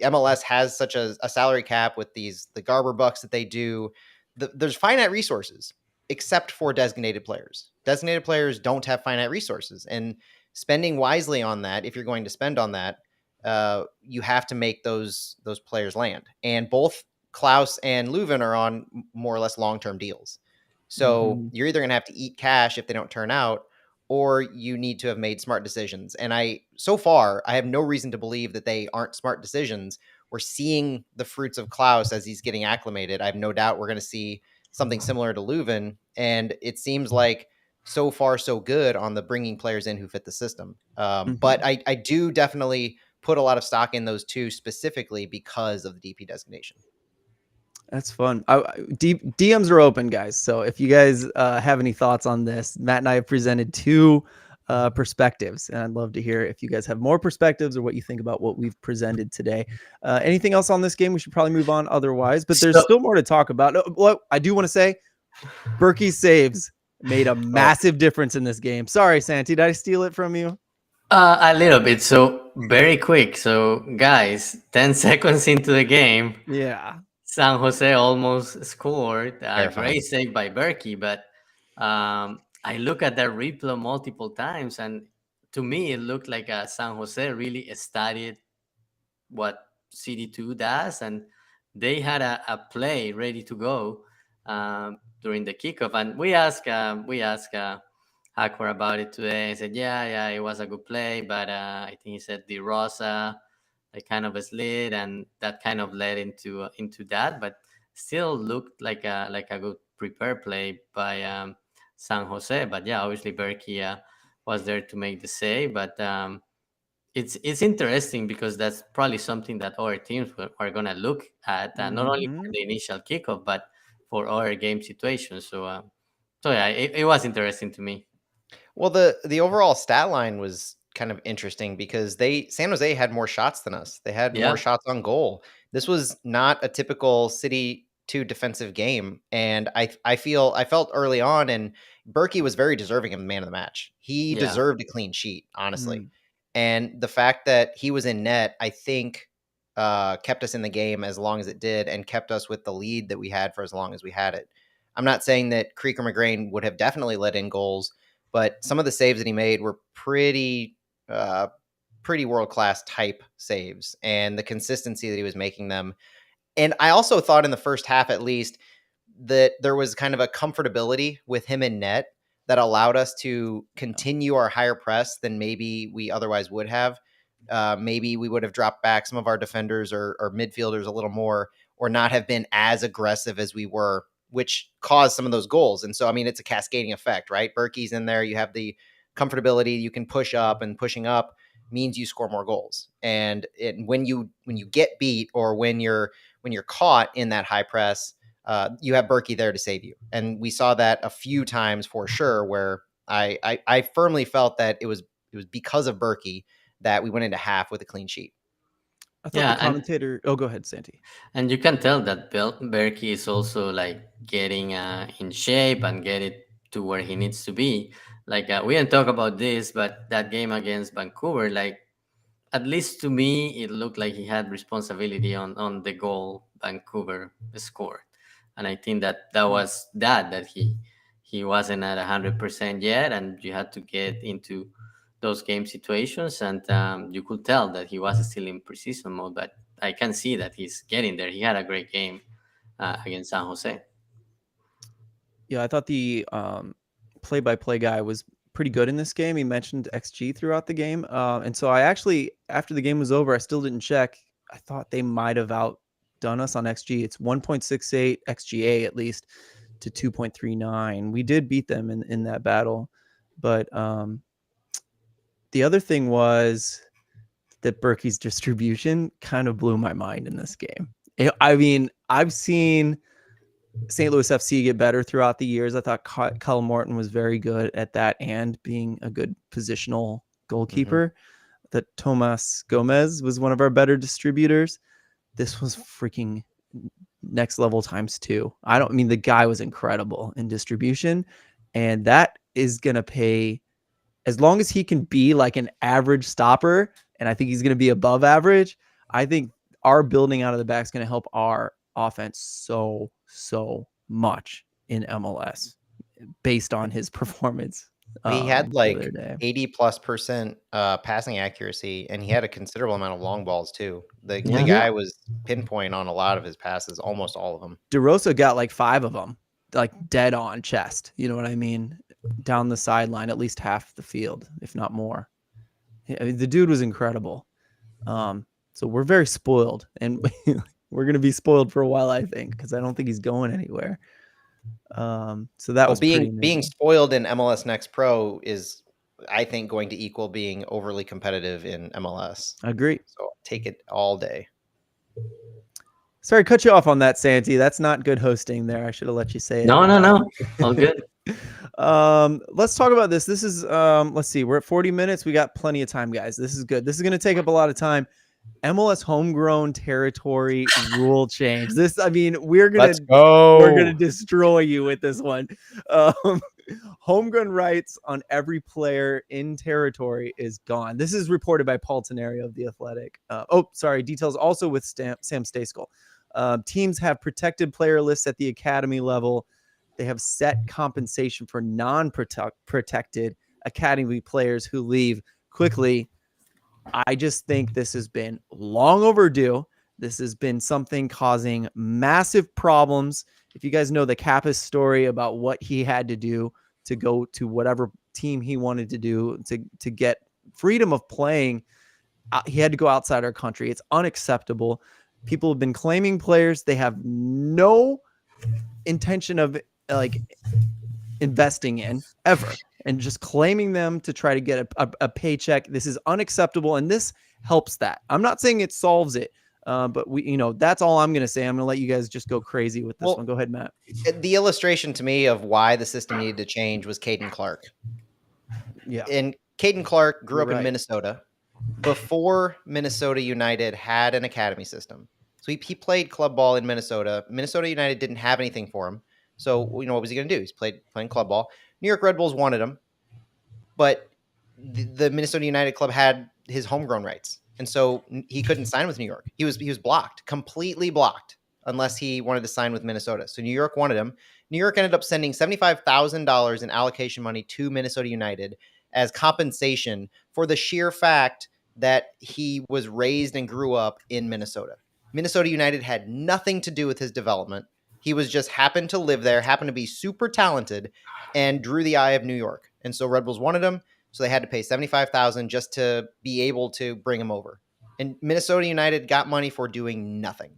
MLS has such a salary cap with the Garber bucks that they do, there's finite resources except for designated players. Designated players don't have finite resources, and spending wisely on that, if you're going to spend on that, you have to make those players land. And both Klaus and Leuven are on more or less long-term deals. So you're either going to have to eat cash if they don't turn out, or you need to have made smart decisions. And so far, I have no reason to believe that they aren't smart decisions. We're seeing the fruits of Klaus as he's getting acclimated. I have no doubt we're going to see something similar to Leuven. And it seems like so far so good on the bringing players in who fit the system. But I do definitely put a lot of stock in those two specifically because of the DP designation. That's fun. DMs are open, guys. So if you guys have any thoughts on this, Matt and I have presented 2 perspectives, and I'd love to hear if you guys have more perspectives or what you think about what we've presented today. Anything else on this game? We should probably move on otherwise, but there's still more to talk about. What I do want to say, Berkey's saves made a massive difference in this game. Sorry, Santi, did I steal it from you? A little bit. So very quick. So guys, 10 seconds into the game. Yeah. San Jose almost scored. Terrifying. Great save by Berkey, but I look at that replay multiple times, and to me, it looked like San Jose really studied what CD2 does, and they had a play ready to go during the kickoff. And we asked Hakor about it today. I said, yeah, it was a good play, but I think he said the Rosa, like kind of a slid, and that kind of led into that, but still looked like a good prepared play by San Jose. But yeah, obviously Berkey was there to make the save, but. It's interesting because that's probably something that our teams are going to look at, not only for the initial kickoff, but for other game situations. So yeah, it was interesting to me. Well, the overall stat line was kind of interesting because San Jose had more shots than us. They had more Yeah, shots on goal. This was not a typical City 2 defensive game, and I felt early on, and Berkey was very deserving of man of the match. He yeah, deserved a clean sheet, honestly. And the fact that he was in net, I think, kept us in the game as long as it did, and kept us with the lead that we had for as long as we had it. I'm not saying that Creeker McGrain would have definitely let in goals, but some of the saves that he made were pretty world class type saves, and the consistency that he was making them. And I also thought in the first half, at least, that there was kind of a comfortability with him in net that allowed us to continue our higher press than maybe we otherwise would have. Maybe we would have dropped back some of our defenders or midfielders a little more, or not have been as aggressive as we were, which caused some of those goals. And so, I mean, it's a cascading effect, right? Berkey's in there. You have the comfortability. You can push up, and pushing up means you score more goals. And when you get beat, or when you're caught in that high press, you have Berkey there to save you. And we saw that a few times for sure, where I firmly felt that it was because of Berkey that we went into half with a clean sheet. I thought the commentator. Go ahead, Santi. And you can tell that Berkey is also like getting in shape and get it to where he needs to be. Like we didn't talk about this, but that game against Vancouver, like at least to me, it looked like he had responsibility on the goal Vancouver scored, and I think that was that he wasn't at 100% yet, and you had to get into those game situations, and you could tell that he was still in preseason mode. But I can see that he's getting there. He had a great game against San Jose. Yeah, I thought the play-by-play guy was pretty good in this game. He mentioned XG throughout the game. And so I actually, after the game was over, I still didn't check. I thought they might have outdone us on XG. It's 1.68 XGA at least to 2.39. We did beat them in that battle. But the other thing was that Berkey's distribution kind of blew my mind in this game. I mean, I've seen St. Louis FC get better throughout the years. I thought Kyle Morton was very good at that and being a good positional goalkeeper. That Tomas Gomez was one of our better distributors. This was freaking next level times 2. The guy was incredible in distribution, and that is going to pay as long as he can be like an average stopper. And I think he's going to be above average. I think our building out of the back is going to help our offense so much in MLS based on his performance. He had like 80+% passing accuracy, and he had a considerable amount of long balls too. The guy was pinpoint on a lot of his passes, almost all of them. DeRosa got like 5 of them, like dead on chest. You know what I mean? Down the sideline, at least half the field, if not more. I mean, the dude was incredible. So we're very spoiled, and we're going to be spoiled for a while, I think, because I don't think he's going anywhere. So that was being spoiled in MLS Next Pro is, I think, going to equal being overly competitive in MLS. I agree. So I'll take it all day. Sorry, cut you off on that, Santi. That's not good hosting there. I should have let you say it. No. All good. Let's talk about this. This is let's see. We're at 40 minutes. We got plenty of time, guys. This is good. This is going to take up a lot of time. MLS homegrown territory rule change. We're gonna destroy you with this one. Homegrown rights on every player in territory is gone. This is reported by Paul Tenario of The Athletic. Details also with Sam Stejskal. Teams have protected player lists at the academy level. They have set compensation for non-protected academy players who leave quickly. I just think this has been long overdue. This has been something causing massive problems. If you guys know the Kappas story about what he had to do to go to whatever team he wanted to do to get freedom of playing, he had to go outside our country. It's unacceptable. People have been claiming players they have no intention of like investing in ever, and just claiming them to try to get a paycheck. This is unacceptable, and this helps that. I'm not saying it solves it, but that's all I'm going to say. I'm going to let you guys just go crazy with this one. Go ahead, Matt. The illustration to me of why the system needed to change was Caden Clark. Yeah. And Caden Clark grew up in Minnesota before Minnesota United had an academy system. So he played club ball in Minnesota. Minnesota United didn't have anything for him. So, what was he going to do? He's playing club ball. New York Red Bulls wanted him, but the Minnesota United club had his homegrown rights. And so he couldn't sign with New York. He was blocked, completely blocked, unless he wanted to sign with Minnesota. So New York wanted him. New York ended up sending $75,000 in allocation money to Minnesota United as compensation for the sheer fact that he was raised and grew up in Minnesota. Minnesota United had nothing to do with his development. He was just happened to live there, happened to be super talented, and drew the eye of New York. And so Red Bulls wanted him. So they had to pay $75,000 just to be able to bring him over. And Minnesota United got money for doing nothing.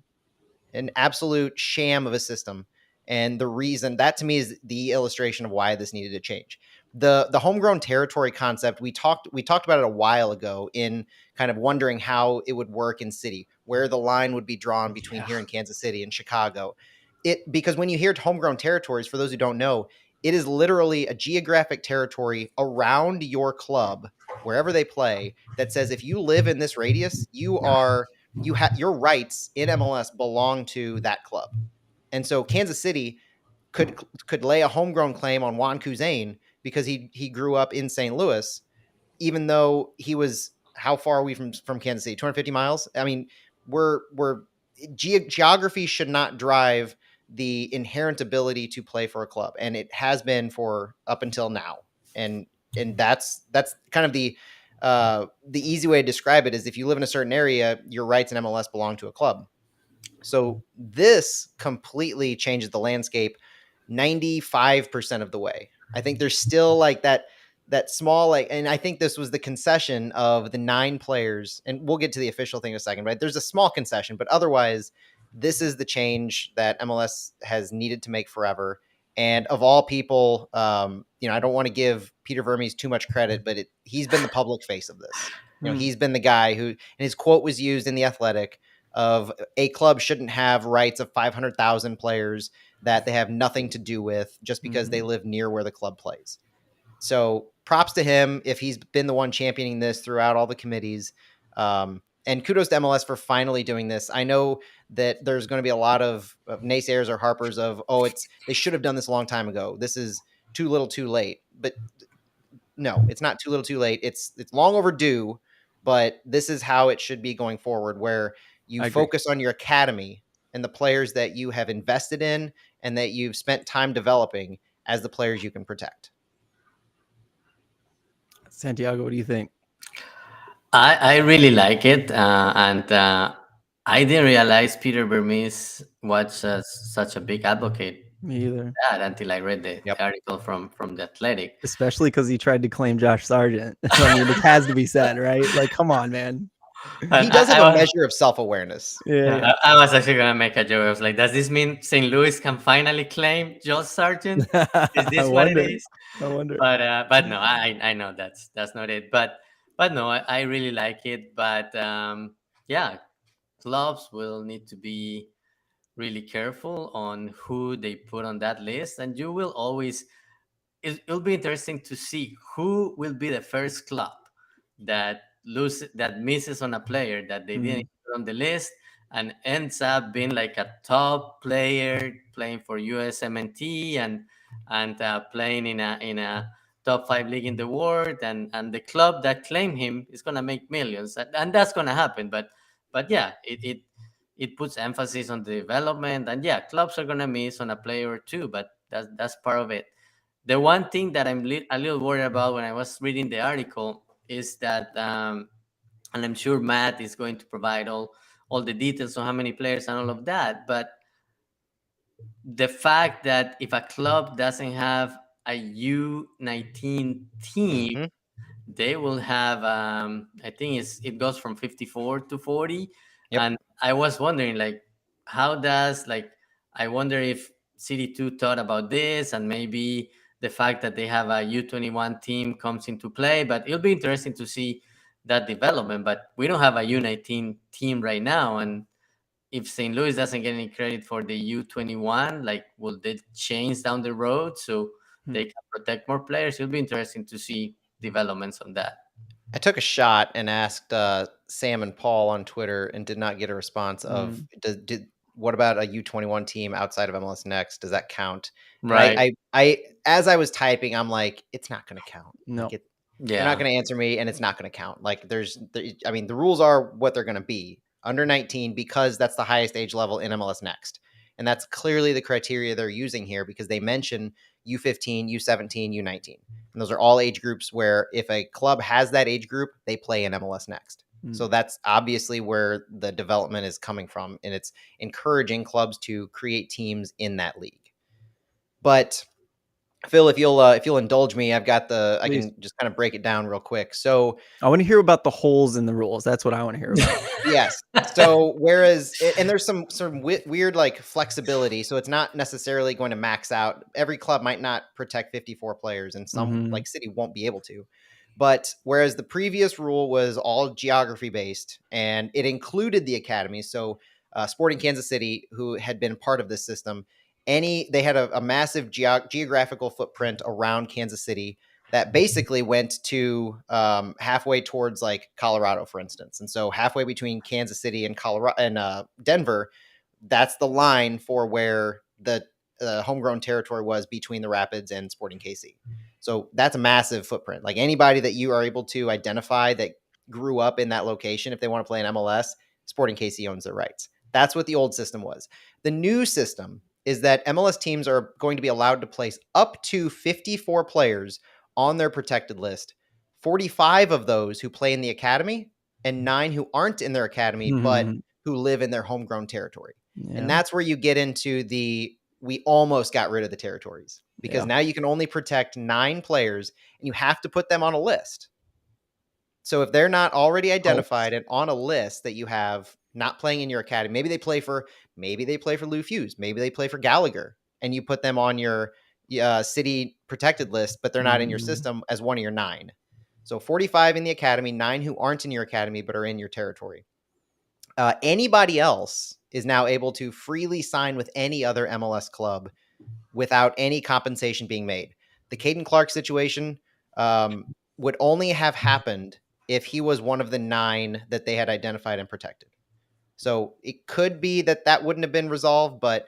An absolute sham of a system. And the reason that to me is the illustration of why this needed to change. The homegrown territory concept, we talked about it a while ago in kind of wondering how it would work in city, where the line would be drawn between here in Kansas City and Chicago. Because when you hear homegrown territories, for those who don't know, it is literally a geographic territory around your club, wherever they play, that says if you live in this radius, your rights in MLS belong to that club. And so Kansas City could lay a homegrown claim on Juan Kuzain because he grew up in St. Louis, even though he was, how far are we from Kansas City? 250 miles? I mean, geography should not drive the inherent ability to play for a club, and it has been for up until now. And that's kind of the easy way to describe it is if you live in a certain area, your rights in MLS belong to a club. So this completely changes the landscape 95% of the way. I think there's still like that small, and I think this was the concession of the 9 players, and we'll get to the official thing in a second, right? There's a small concession, but otherwise this is the change that MLS has needed to make forever. And of all people, I don't want to give Peter Vermes too much credit, but he's been the public face of this. He's been the guy who, and his quote was used in The Athletic of a club shouldn't have rights of 500,000 players that they have nothing to do with just because they live near where the club plays. So props to him if he's been the one championing this throughout all the committees. And kudos to MLS for finally doing this. I know that there's going to be a lot of naysayers or harpers of, they should have done this a long time ago. This is too little too late. But no, it's not too little too late. It's long overdue, but this is how it should be going forward, where you focus on your academy and the players that you have invested in and that you've spent time developing as the players you can protect. Santiago, what do you think? I really like it, and I didn't realize Peter Vermes was such a big advocate. Me either. That until I read the article from The Athletic. Especially because he tried to claim Josh Sargent. I mean, it has to be said, right? Like, come on, man. He does have a measure of self-awareness. Yeah. I was actually going to make a joke. I was like, does this mean St. Louis can finally claim Josh Sargent? Is this what it is? I wonder. But no, I know that's not it. But no, I really like it. But clubs will need to be really careful on who they put on that list. And you will always, it'll be interesting to see who will be the first club that misses on a player that they didn't put on the list and ends up being like a top player playing for USMNT and playing in a top 5 league in the world, and the club that claimed him is gonna make millions, and that's gonna happen. But yeah, it puts emphasis on the development. And yeah, clubs are gonna miss on a player or two, but that's part of it. The one thing that I'm a little worried about when I was reading the article is that, and I'm sure Matt is going to provide all the details on how many players and all of that, but the fact that if a club doesn't have a U19 team, Mm-hmm. they will have, I think it goes from 54 to 40. Yep. And I was wondering, like, how does, like, I wonder if City 2 thought about this, and maybe the fact that they have a U21 team comes into play. But it'll be interesting to see that development. But we don't have a U19 team right now, and if St. Louis doesn't get any credit for the U21, like, will they change down the road so they can protect more players? It'll be interesting to see developments on that. I took a shot and asked Sam and Paul on Twitter and did not get a response of what about a U21 team outside of MLS Next? Does that count? Right. And I as I was typing, I'm like, it's not going to count. No. Like they're not Yeah. going to answer me, and it's not going to count. Like I mean, the rules are what they're going to be under 19 because that's the highest age level in MLS Next, and that's clearly the criteria they're using here because they mention U15, U17, U19. And those are all age groups where if a club has that age group, they play in MLS Next. So that's obviously where the development is coming from. And it's encouraging clubs to create teams in that league. But Phil, if you'll indulge me, I can just kind of break it down real quick. So I want to hear about the holes in the rules. That's what I want to hear about. Yes. So whereas, and there's some weird like flexibility. So it's not necessarily going to max out. Every club might not protect 54 players, and some like City won't be able to. But whereas the previous rule was all geography based and it included the academy. So Sporting Kansas City, who had been part of this system, they had a massive geographical footprint around Kansas City that basically went to halfway towards like Colorado, for instance. And so halfway between Kansas City and Colorado and Denver, that's the line for where the homegrown territory was between the Rapids and Sporting KC. So that's a massive footprint. Like anybody that you are able to identify that grew up in that location, if they want to play in MLS, Sporting KC owns their rights. That's what the old system was. The new system is that MLS teams are going to be allowed to place up to 54 players on their protected list, 45 of those who play in the academy and 9 who aren't in their academy, but who live in their homegrown territory. Yeah. And that's where you get into we almost got rid of the territories because now you can only protect 9 players and you have to put them on a list. So if they're not already identified and on a list that you have not playing in your academy, maybe they play for Lou Fuse, maybe they play for Gallagher, and you put them on your city protected list, but they're not in your system as one of your 9. So 45 in the academy, 9 who aren't in your academy but are in your territory. Anybody else is now able to freely sign with any other MLS club without any compensation being made. The Caden Clark situation would only have happened if he was one of the 9 that they had identified and protected. So it could be that wouldn't have been resolved, but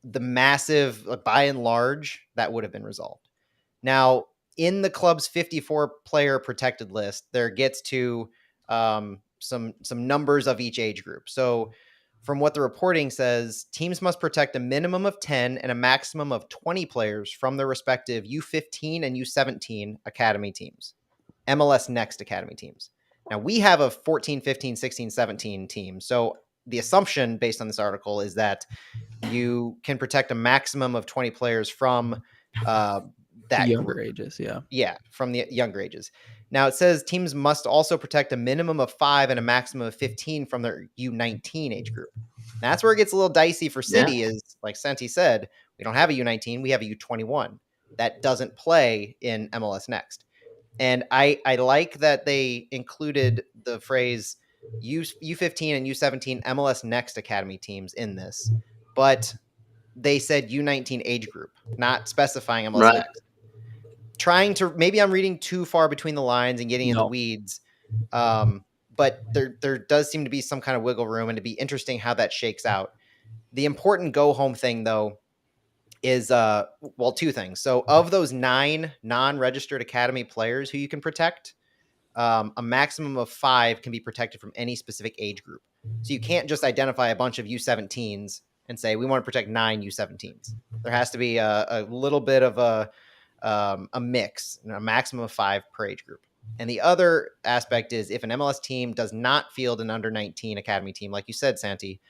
the massive, by and large, that would have been resolved. Now, in the club's 54-player protected list, there gets to some numbers of each age group. So from what the reporting says, teams must protect a minimum of 10 and a maximum of 20 players from their respective U15 and U17 academy teams, MLS Next academy teams. Now, we have a 14, 15, 16, 17 team. So the assumption based on this article is that you can protect a maximum of 20 players from that younger group. Ages. Yeah. Yeah. From the younger ages. Now it says teams must also protect a minimum of 5 and a maximum of 15 from their U19 age group. Now, that's where it gets a little dicey for City is like Santi said, we don't have a U19, we have a U21 that doesn't play in MLS Next. And I like that they included the phrase U15 and U17 MLS Next Academy teams in this, but they said U19 age group, not specifying MLS Next. Trying to, maybe I'm reading too far between the lines and getting in the weeds, but there does seem to be some kind of wiggle room, and it'd be interesting how that shakes out. The important go home thing, though, is 2 things. So of those 9 non-registered academy players who you can protect, a maximum of 5 can be protected from any specific age group. So you can't just identify a bunch of U17s and say we want to protect 9 U17s. There has to be a little bit of a mix, a maximum of 5 per age group. And the other aspect is if an MLS team does not field an under 19 academy team, like you said, Santi,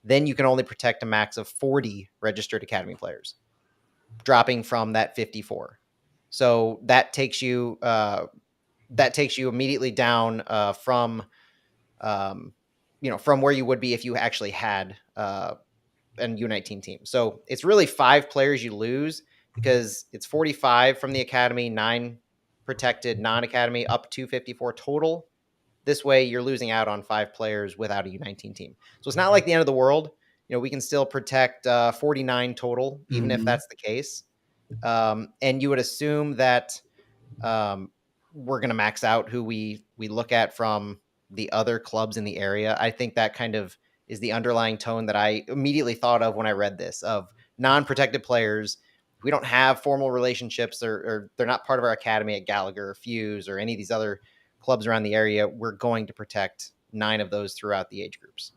then you can only protect a max of 40 registered academy players, dropping from that 54. So that takes you immediately down from from where you would be if you actually had an U19 team. So it's really 5 players you lose because it's 45 from the academy, 9 protected non-academy, up to 54 total. This way you're losing out on 5 players without a U19 team. So it's not like the end of the world. We can still protect 49 total, even if that's the case. And you would assume that we're going to max out who we look at from the other clubs in the area. I think that kind of is the underlying tone that I immediately thought of when I read this, of non-protected players. We don't have formal relationships or they're not part of our academy at Gallagher or Fuse or any of these other clubs around the area. We're going to protect 9 of those throughout the age groups.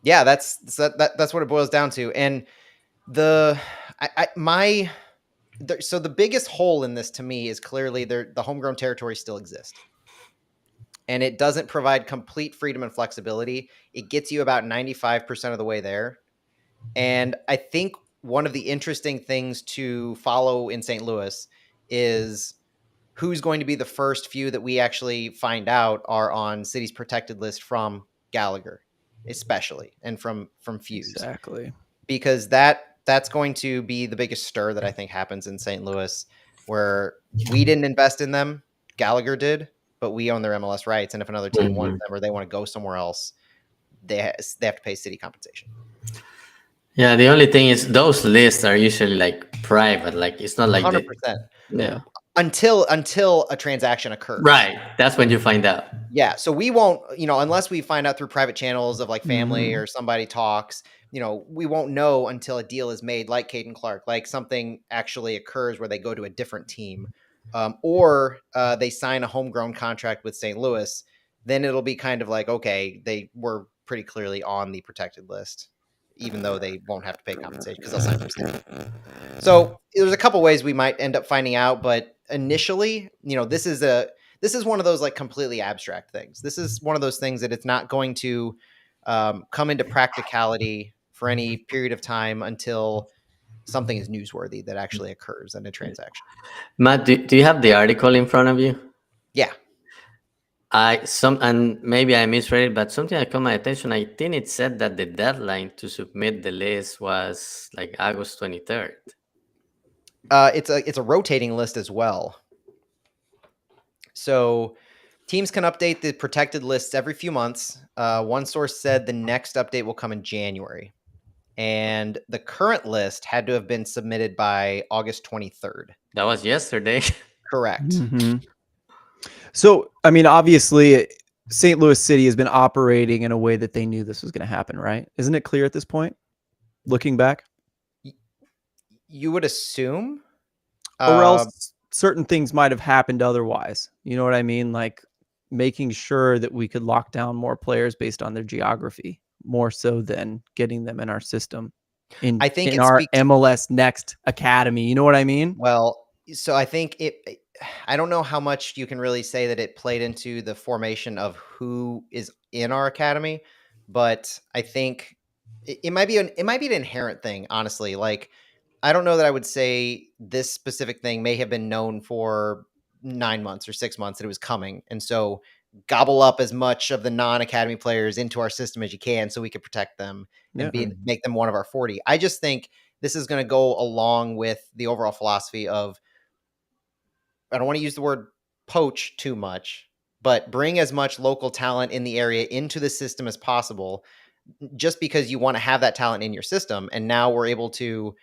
Yeah, that's what it boils down to. And so the biggest hole in this to me is clearly the homegrown territories still exist. And it doesn't provide complete freedom and flexibility. It gets you about 95% of the way there. And I think one of the interesting things to follow in St. Louis is who's going to be the first few that we actually find out are on City's protected list from Gallagher, especially, and from Fuse. Exactly. Because that's going to be the biggest stir that I think happens in St. Louis, where we didn't invest in them. Gallagher did, but we own their MLS rights. And if another team wants them or they want to go somewhere else, they have to pay City compensation. Yeah, the only thing is those lists are usually like private. Like it's not like 100%. Yeah. Until a transaction occurs. Right. That's when you find out. Yeah. So we won't, unless we find out through private channels of like family or somebody talks, we won't know until a deal is made, like Caden Clark, like something actually occurs where they go to a different team, or they sign a homegrown contract with St. Louis. Then it'll be kind of like, okay, they were pretty clearly on the protected list, even though they won't have to pay compensation because they'll sign from City. So there's a couple ways we might end up finding out, but initially, this is one of those like completely abstract things. This is one of those things that it's not going to come into practicality for any period of time until something is newsworthy that actually occurs in a transaction. Matt, do you have the article in front of you? Yeah. And maybe I misread it, but something that caught my attention. I think it said that the deadline to submit the list was like August 23rd. It's a rotating list as well. So teams can update the protected lists every few months. One source said the next update will come in January. And the current list had to have been submitted by August 23rd. That was yesterday. Correct. Mm-hmm. So, I mean, obviously, St. Louis City has been operating in a way that they knew this was going to happen, right? Isn't it clear at this point, looking back? You would assume. Or else certain things might have happened otherwise. You know what I mean? Like making sure that we could lock down more players based on their geography, more so than getting them in our system. In our MLS Next Academy. You know what I mean? Well, so I think I don't know how much you can really say that it played into the formation of who is in our academy, but I think it might be an inherent thing, honestly. Like, I don't know that I would say this specific thing may have been known for 9 months or 6 months that it was coming. And so gobble up as much of the non-academy players into our system as you can so we could protect them and make them one of our 40. I just think this is going to go along with the overall philosophy of, I don't want to use the word poach too much, but bring as much local talent in the area into the system as possible, just because you want to have that talent in your system. And now we're able to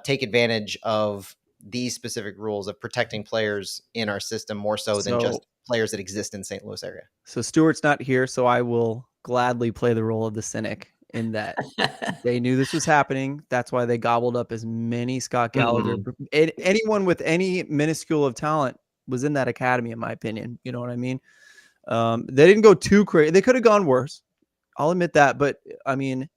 take advantage of these specific rules of protecting players in our system more so than just players that exist in St. Louis area. So Stuart's not here, so I will gladly play the role of the cynic in that they knew this was happening. That's why they gobbled up as many Scott Gallagher. Anyone with any minuscule of talent was in that academy, in my opinion. You know what I mean? They didn't go too crazy. They could have gone worse. I'll admit that. But I mean,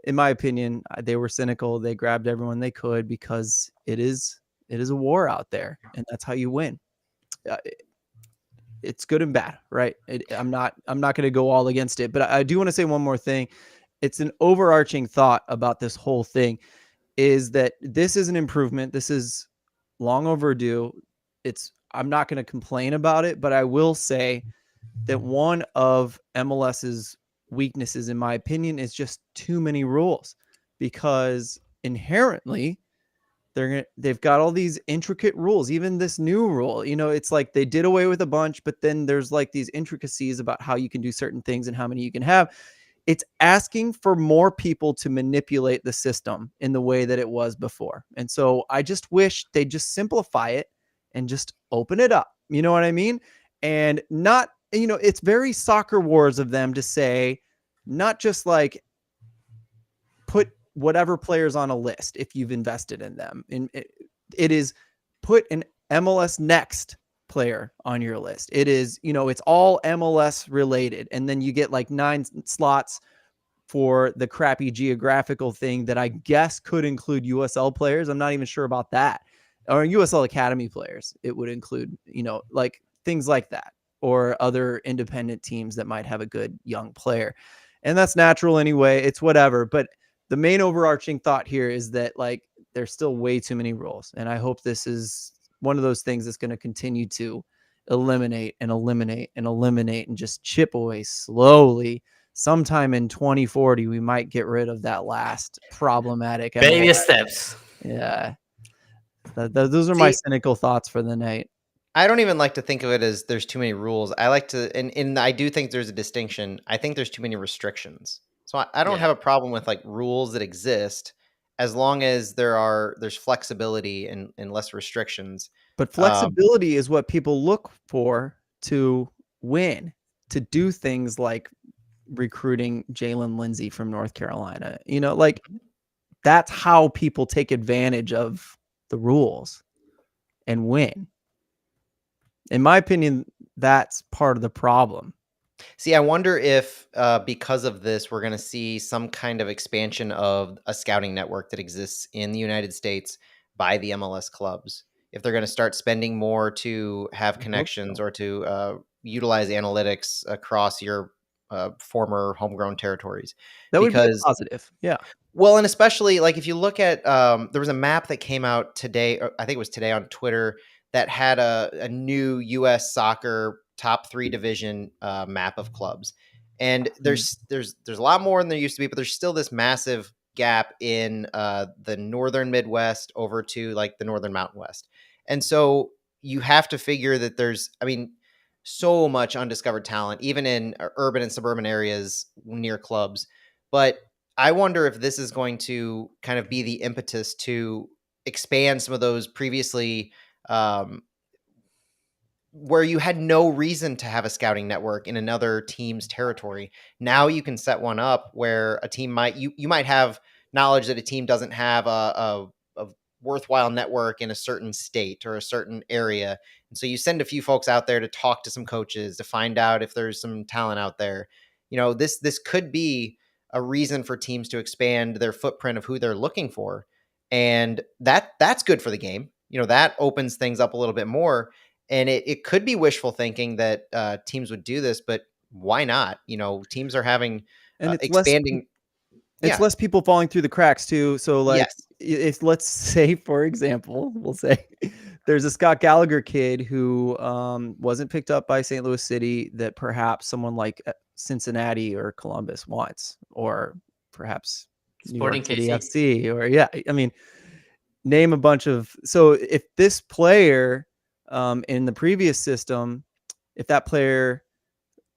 in my opinion, they were cynical. They grabbed everyone they could because it is a war out there, and that's how you win. It's good and bad, right? I'm not going to go all against it, but I do want to say one more thing. It's an overarching thought about this whole thing is that this is an improvement. This is long overdue. I'm not going to complain about it, but I will say that one of MLS's weaknesses, in my opinion, is just too many rules, because inherently they've got all these intricate rules. Even this new rule, it's like they did away with a bunch, but then there's like these intricacies about how you can do certain things and how many you can have. It's asking for more people to manipulate the system in the way that it was before. And so I just wish they'd just simplify it and just open it up. You know what I mean? And not, it's very soccer wars of them to say, not just like put whatever players on a list if you've invested in them. And it is put an MLS Next player on your list. It is, it's all MLS related. And then you get like 9 slots for the crappy geographical thing that I guess could include USL players. I'm not even sure about that. Or USL Academy players. It would include, like things like that, or other independent teams that might have a good young player. And that's natural anyway. It's whatever. But the main overarching thought here is that like there's still way too many rules. And I hope this is one of those things that's going to continue to eliminate and just chip away slowly. Sometime in 2040, we might get rid of that last problematic baby steps. Yeah. Those are my cynical thoughts for the night. I don't even like to think of it as there's too many rules. I like to, and I do think there's a distinction. I think there's too many restrictions. So I don't have a problem with like rules that exist as long as there's flexibility and less restrictions. But flexibility is what people look for to win, to do things like recruiting Jalen Lindsey from North Carolina. Like that's how people take advantage of the rules and win. In my opinion, that's part of the problem. See, I wonder if because of this, we're going to see some kind of expansion of a scouting network that exists in the United States by the MLS clubs. If they're going to start spending more to have connections or to utilize analytics across your former homegrown territories. That would be positive. Yeah. Well, and especially like if you look at there was a map that came out today, or I think it was today on Twitter, that had a new U.S. soccer top 3 division map of clubs. And there's a lot more than there used to be, but there's still this massive gap in the northern Midwest over to like the northern Mountain West. And so you have to figure that there's, so much undiscovered talent, even in urban and suburban areas near clubs. But I wonder if this is going to kind of be the impetus to expand some of those previously where you had no reason to have a scouting network in another team's territory. Now you can set one up where a team you might have knowledge that a team doesn't have a worthwhile network in a certain state or a certain area. And so you send a few folks out there to talk to some coaches to find out if there's some talent out there. This could be a reason for teams to expand their footprint of who they're looking for. And that's good for the game. That opens things up a little bit more. And it could be wishful thinking that teams would do this, but why not? Teams are having and it's expanding. It's less people falling through the cracks too. So like if let's say, for example, we'll say there's a Scott Gallagher kid who wasn't picked up by St. Louis City that perhaps someone like Cincinnati or Columbus wants, or perhaps Sporting New York City FC, or name a bunch of. So if this player in the previous system, if that player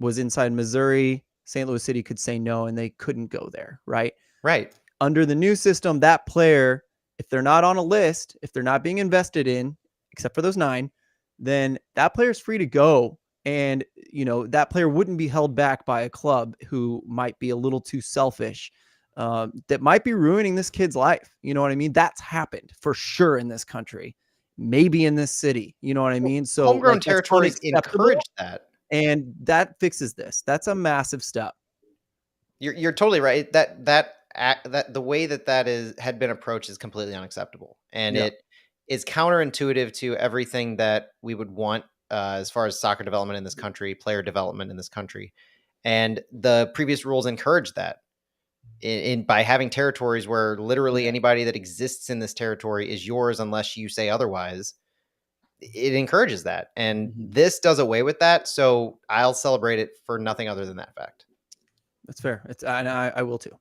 was inside Missouri, St. Louis City could say no and they couldn't go there, right? Right. Under the new system, that player, if they're not on a list, if they're not being invested in, except for those 9, then that player's free to go. And, that player wouldn't be held back by a club who might be a little too selfish, that might be ruining this kid's life. You know what I mean? That's happened for sure in this country, maybe in this city. You know what I mean? So homegrown territories encourage that. And that fixes this. That's a massive step. You're totally right. That the way that had been approached is completely unacceptable, and it is counterintuitive to everything that we would want as far as soccer development in this country, player development in this country, and the previous rules encourage that. In by having territories where literally anybody that exists in this territory is yours unless you say otherwise, it encourages that, and this does away with that. So I'll celebrate it for nothing other than that fact. That's fair. And I will too.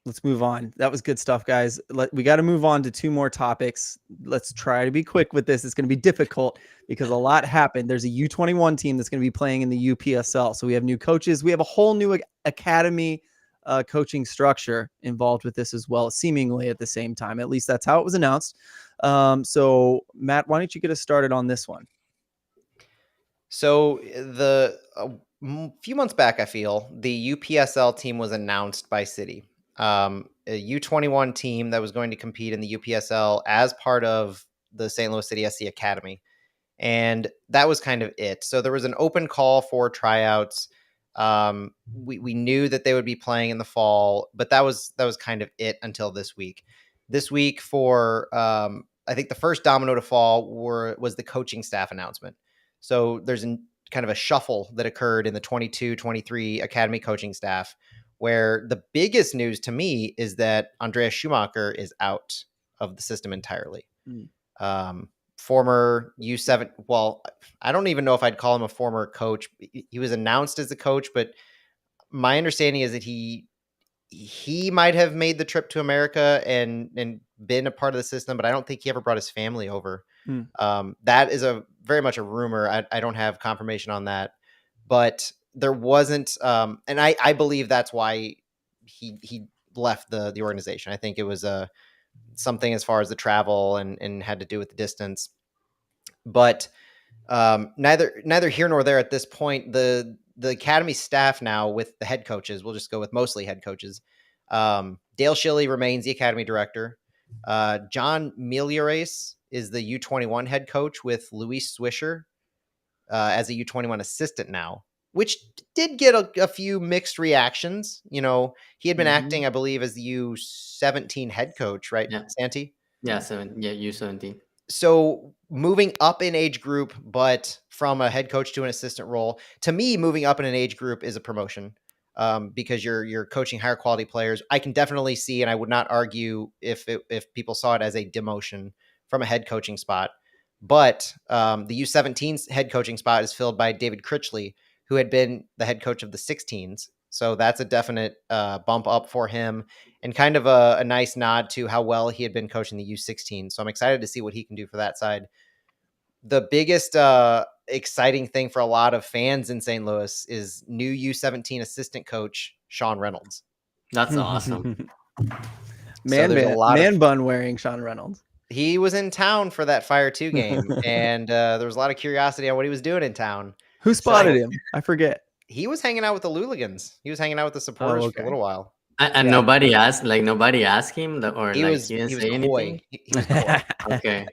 Let's move on. That was good stuff, guys. We got to move on to 2 more topics. Let's try to be quick with this. It's going to be difficult because a lot happened. There's a U21 team that's going to be playing in the UPSL. So we have new coaches. We have a whole new academy coaching structure involved with this as well, seemingly at the same time. At least that's how it was announced. So Matt, why don't you get us started on this one? So a few months back, I feel the UPSL team was announced by City, a U21 team that was going to compete in the UPSL as part of the St. Louis City SC Academy. And that was kind of it. So there was an open call for tryouts. We knew that they would be playing in the fall, but that was kind of it until this week. This week for I think the first domino to fall was the coaching staff announcement. So there's kind of a shuffle that occurred in the 22-23 academy coaching staff, where the biggest news to me is that Andreas Schumacher is out of the system entirely. Former U7, well, I don't even know if I'd call him a former coach. He was announced as a coach, but my understanding is that he might have made the trip to America and been a part of the system, but I don't think he ever brought his family over. That is very much a rumor. I don't have confirmation on that, but there wasn't, and I believe that's why he left the organization. I think it was something as far as the travel and had to do with the distance, but neither here nor there at this point. The academy staff now with the head coaches, we'll just go with mostly head coaches. Dale Shilley remains the academy director. John Meliores is the U21 head coach with Luis Swisher as a U21 assistant now, which did get a few mixed reactions. You know, he had been acting, I believe, as the U17 head coach, right, Santi? Yeah, U17. So moving up in age group, but from a head coach to an assistant role, to me, moving up in an age group is a promotion. Because you're coaching higher quality players. I can definitely see, and I would not argue if people saw it as a demotion from a head coaching spot. But the U17's head coaching spot is filled by David Critchley, who had been the head coach of the 16s. So that's a definite bump up for him, and kind of a nice nod to how well he had been coaching the U16. So I'm excited to see what he can do for that side. The biggest exciting thing for a lot of fans in St. Louis is new U17 assistant coach Sean Reynolds. That's awesome. Man bun wearing Sean Reynolds. He was in town for that Fire 2 game, and there was a lot of curiosity on what he was doing in town. Who spotted him? I forget. He was hanging out with the Luligans. He was hanging out with the supporters for a little while. And nobody asked him, or he was coy. He was coy. Okay.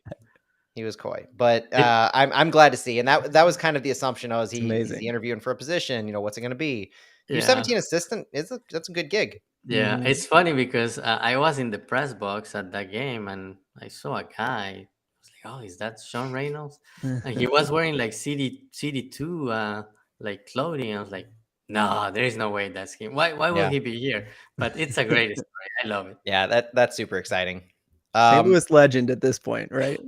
He was coy, but I'm glad to see, and that was kind of the assumption. He's interviewing for a position. You know, what's it going to be? U17 assistant that's a good gig. Yeah, it's funny because I was in the press box at that game and I saw a guy. I was like, "Oh, is that Sean Reynolds?" And he was wearing like CD2 like clothing. I was like, "No, there is no way that's him. Why will he be here?" But it's a great story. I love it. Yeah, that's super exciting. St. Louis legend at this point, right?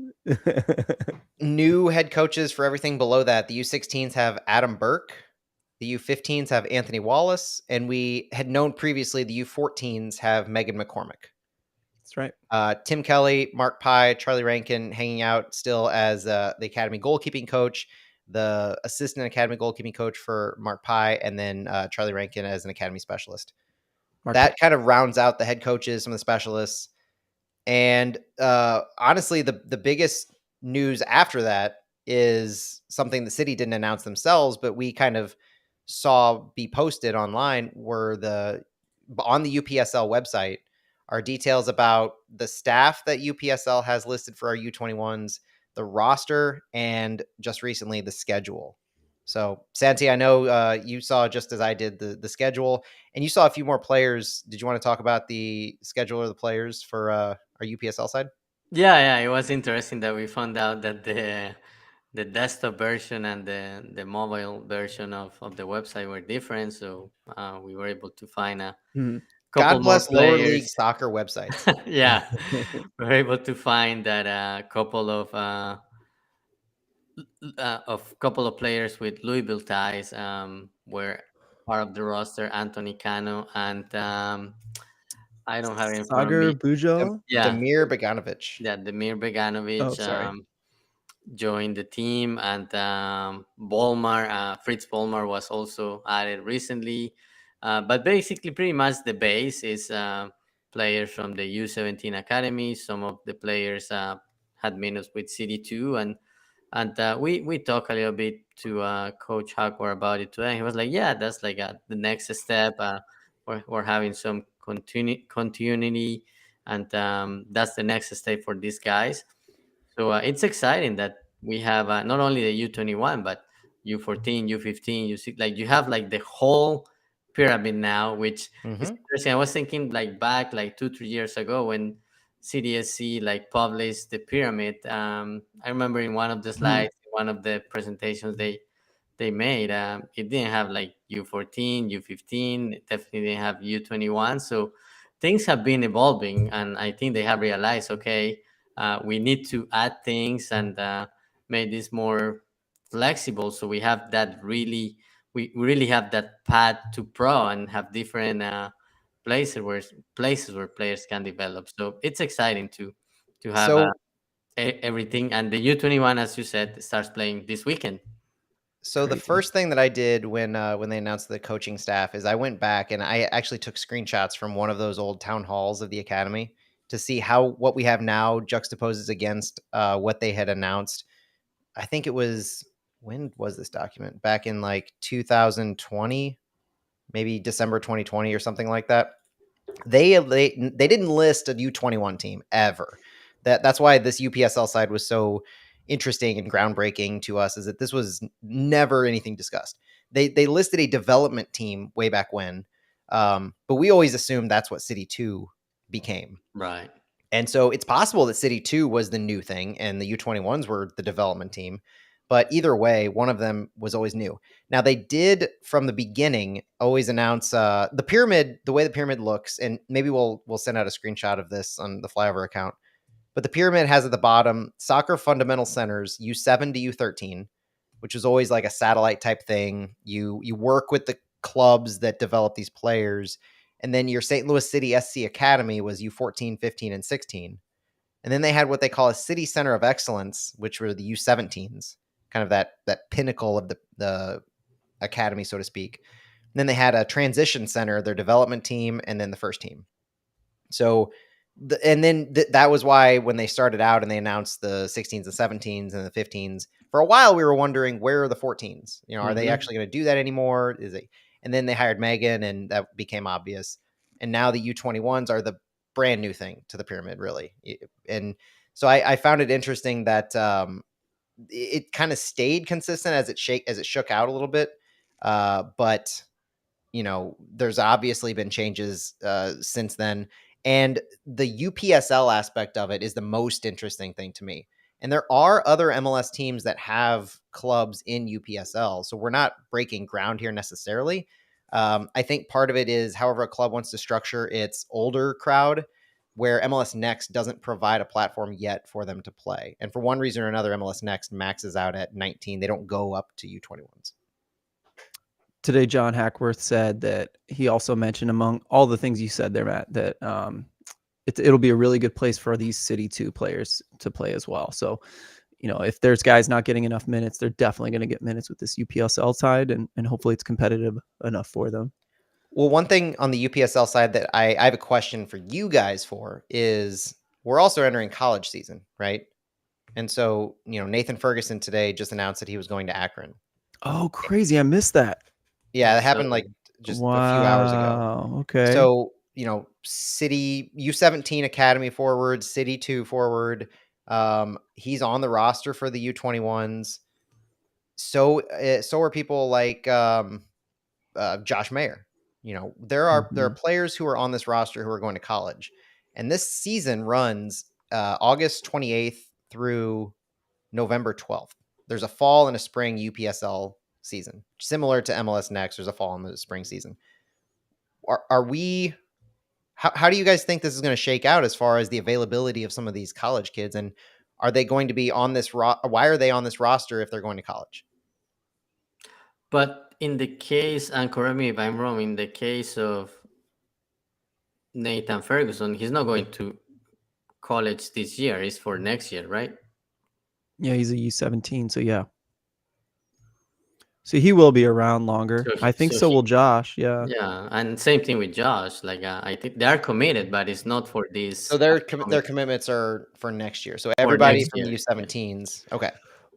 New head coaches for everything below that. The U16s have Adam Burke. The U15s have Anthony Wallace. And we had known previously the U14s have Megan McCormick. That's right. Tim Kelly, Mark Pye, Charlie Rankin hanging out still as the academy goalkeeping coach, the assistant academy goalkeeping coach for Mark Pye, and then Charlie Rankin as an academy specialist. That kind of rounds out the head coaches, some of the specialists. And honestly, the biggest news after that is something the city didn't announce themselves, but we kind of saw be posted online, were on the UPSL website are details about the staff that UPSL has listed for our U21s, the roster, and just recently the schedule. So, Santi, I know you saw just as I did the schedule, and you saw a few more players. Did you want to talk about the schedule or the players for our UPSL side? Yeah, it was interesting that we found out that the desktop version and the mobile version of the website were different. So we were able to find a couple God more bless lower players. league soccer websites. Yeah, we were able to find that a couple of couple of players with Louisville ties were part of the roster. Anthony Cano and I don't have it in front of Sagar me. Bujo. Yeah, Demir Beganovic. yeah, Demir Oh, Beganovic. sorry. Joined the team, and Bolmar, Fritz Bolmar was also added recently. But basically, pretty much the base is players from the U17 academy. Some of the players had minutes with CD2, and we talked a little bit to Coach Hawker about it today. He was like, "Yeah, that's like the next step. We're having some continuity, and that's the next step for these guys." So it's exciting that we have not only the U21 but U14, U15, U6. Like you have like the whole pyramid now, which is Mm-hmm. interesting. I was thinking like back like 2 3 years ago when CDSC like published the pyramid. I remember in one of the Mhm. slides, one of the presentations they made, it didn't have like U14, U15. It definitely didn't have U21. So things have been evolving, and I think they have realized, okay, we need to add things and make this more flexible, so we have that really we really have that path to pro and have different places where players can develop. So it's exciting to have So everything. And the U21, as you said, starts playing this weekend. So the Crazy. first thing that I did when they announced the coaching staff is I went back and I actually took screenshots from one of those old town halls of the academy to see how what we have now juxtaposes against what they had announced. I think it was, when was this document? Back in like 2020, maybe December 2020 or something like that. They didn't list a U21 team ever. That's why this UPSL side was so interesting and groundbreaking to us, is that this was never anything discussed. They listed a development team way back when, but we always assumed that's what City 2 became. Right. And so it's possible that City 2 was the new thing and the U21s were the development team. But either way, one of them was always new. Now, they did from the beginning always announce the pyramid, the way the pyramid looks, and maybe we'll send out a screenshot of this on the Flyover account. But the pyramid has at the bottom soccer fundamental centers, U7 to U13, which is always like a satellite type thing. You work with the clubs that develop these players. And then your St. Louis City SC Academy was U14, 15, and 16. And then they had what they call a City Center of Excellence, which were the U17s, kind of that pinnacle of the academy, so to speak. And then they had a transition center, their development team, and then the first team. So, that was why when they started out and they announced the 16s and 17s and the 15s, for a while we were wondering, where are the 14s? You know, are they Mm-hmm. actually going to do that anymore? Is it? And then they hired Megan, and that became obvious. And now the U21s are the brand new thing to the pyramid, really. And so I found it interesting that it kind of stayed consistent as it shook out a little bit, but there's obviously been changes since then. And the UPSL aspect of it is the most interesting thing to me. And there are other MLS teams that have clubs in UPSL. So we're not breaking ground here necessarily. I think part of it is however a club wants to structure its older crowd, where MLS Next doesn't provide a platform yet for them to play. And for one reason or another, MLS Next maxes out at 19. They don't go up to U21s. Today, John Hackworth said that he also mentioned, among all the things you said there, Matt, that it'll be a really good place for these City 2 players to play as well. So, if there's guys not getting enough minutes, they're definitely going to get minutes with this UPSL side, and hopefully it's competitive enough for them. Well, one thing on the UPSL side that I have a question for you guys for is, we're also entering college season, right? And so, Nathan Ferguson today just announced that he was going to Akron. Oh, crazy. I missed that. Yeah, that So happened like just a few hours ago. Wow. Okay. So, City U17 Academy forward, City 2 forward. He's on the roster for the U21s. so are people like Josh Mayer. There are players who are on this roster who are going to college, and this season runs August 28th through November 12th. There's a fall and a spring UPSL season, similar to MLS Next. There's a fall and a spring season. Are we? How do you guys think this is going to shake out as far as the availability of some of these college kids, and are they going to be on this? Why are they on this roster if they're going to college? But in the case, and correct me if I'm wrong, in the case of Nathan Ferguson, he's not going to college this year. It's for next year, right? Yeah, he's a U17, so yeah. So he will be around longer. I think so will Josh. Yeah. Yeah, and same thing with Josh. Like I think they are committed, but it's not for this. So their commitments are for next year. So everybody from U17s. Okay.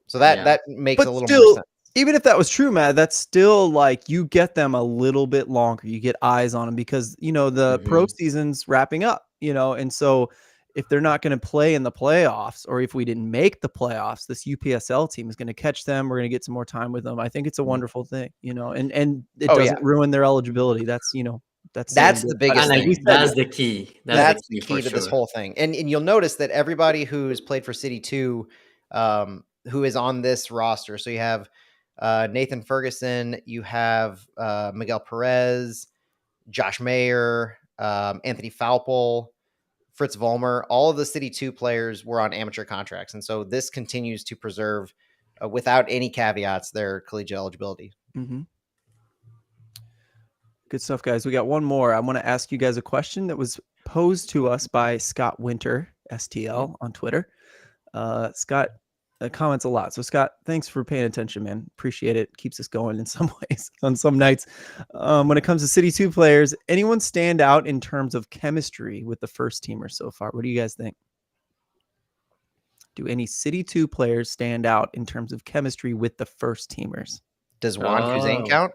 So that makes a little more sense. Even if that was true, Matt, that's still like you get them a little bit longer. You get eyes on them because, the pro season's wrapping up, and so if they're not going to play in the playoffs, or if we didn't make the playoffs, this UPSL team is going to catch them. We're going to get some more time with them. I think it's a wonderful thing, and it doesn't ruin their eligibility. That's the biggest thing. That's the key. That's the key to this whole thing. And you'll notice that everybody who's played for City 2, who is on this roster. So you have Nathan Ferguson, you have Miguel Perez, Josh Mayer, Anthony Faupel, Fritz Vollmer. All of the City 2 players were on amateur contracts. And so this continues to preserve, without any caveats, their collegiate eligibility. Mm-hmm. Good stuff, guys. We got one more. I want to ask you guys a question that was posed to us by Scott Winter, STL, on Twitter. Scott comments a lot. So, Scott, thanks for paying attention, man. Appreciate it. Keeps us going in some ways on some nights. When it comes to City 2 players, anyone stand out in terms of chemistry with the first teamers so far? What do you guys think? Do any City 2 players stand out in terms of chemistry with the first teamers? Does Juan Kuzain count?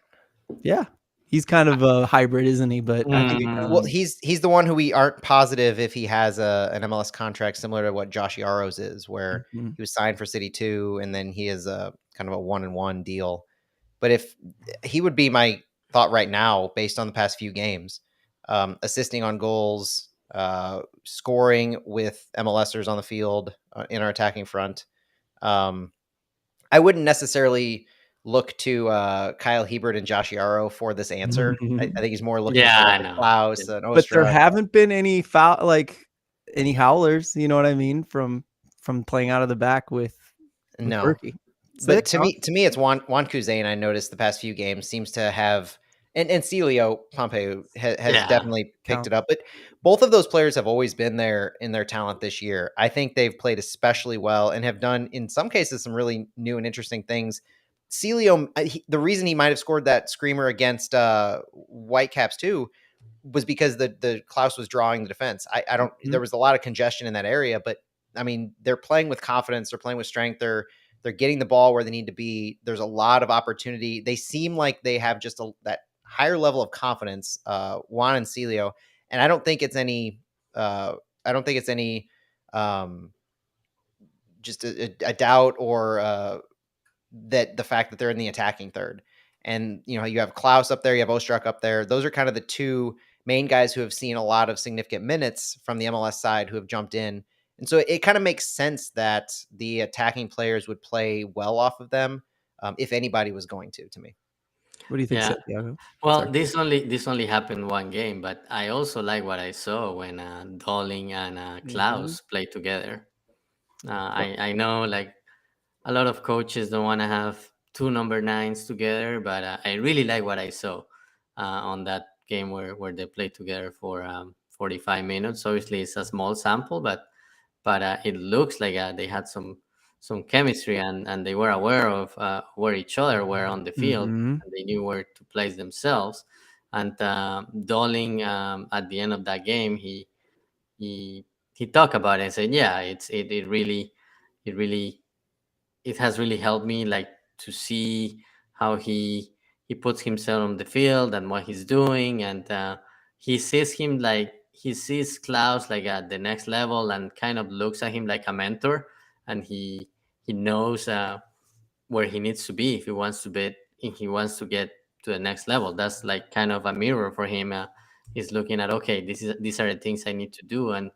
Yeah. He's kind of a hybrid, isn't he? But I think he's the one who we aren't positive if he has an MLS contract similar to what Josh Yaros is, where he was signed for City 2 and then he is a kind of a 1-and-1 deal. But if he would be my thought right now, based on the past few games, assisting on goals, scoring with MLSers on the field in our attacking front. I wouldn't necessarily look to Kyle Hebert and Josh Yaro for this answer. I think he's more looking for Klaus and Ostra. But there haven't been any any howlers, you know what I mean, from playing out of the back with Berkey. But to me, it's Juan Kuzain. I noticed the past few games seems to have, and Celio Pompeu has definitely picked it up. But both of those players have always been there in their talent this year. I think they've played especially well and have done, in some cases, some really new and interesting things. Celio, the reason he might have scored that screamer against Whitecaps too was because the Klaus was drawing the defense. I don't. There was a lot of congestion in that area, but I mean, they're playing with confidence. They're playing with strength. They're getting the ball where they need to be. There's a lot of opportunity. They seem like they have just that higher level of confidence, Juan and Celio, and I don't think it's any. Just a doubt or that the fact that they're in the attacking third. And, you have Klaus up there, you have Ostrak up there. Those are kind of the two main guys who have seen a lot of significant minutes from the MLS side who have jumped in. And so it kind of makes sense that the attacking players would play well off of them, if anybody was going to me. What do you think, Santiago? Well, this only happened one game, but I also like what I saw when Dolling and Klaus played together. I know, like, a lot of coaches don't want to have two number 9s together, but I really like what I saw on that game where they played together for 45 minutes. Obviously, it's a small sample, but it looks like they had some chemistry and they were aware of where each other were on the field, and they knew where to place themselves. And Dolling, at the end of that game, he talked about it and said, "Yeah, it has really helped me, like, to see how he puts himself on the field and what he's doing, and he sees Klaus like at the next level and kind of looks at him like a mentor, and he knows where he needs to be if he wants to bet, if he wants to get to the next level. That's like kind of a mirror for him. He's looking at, okay, these are the things I need to do, and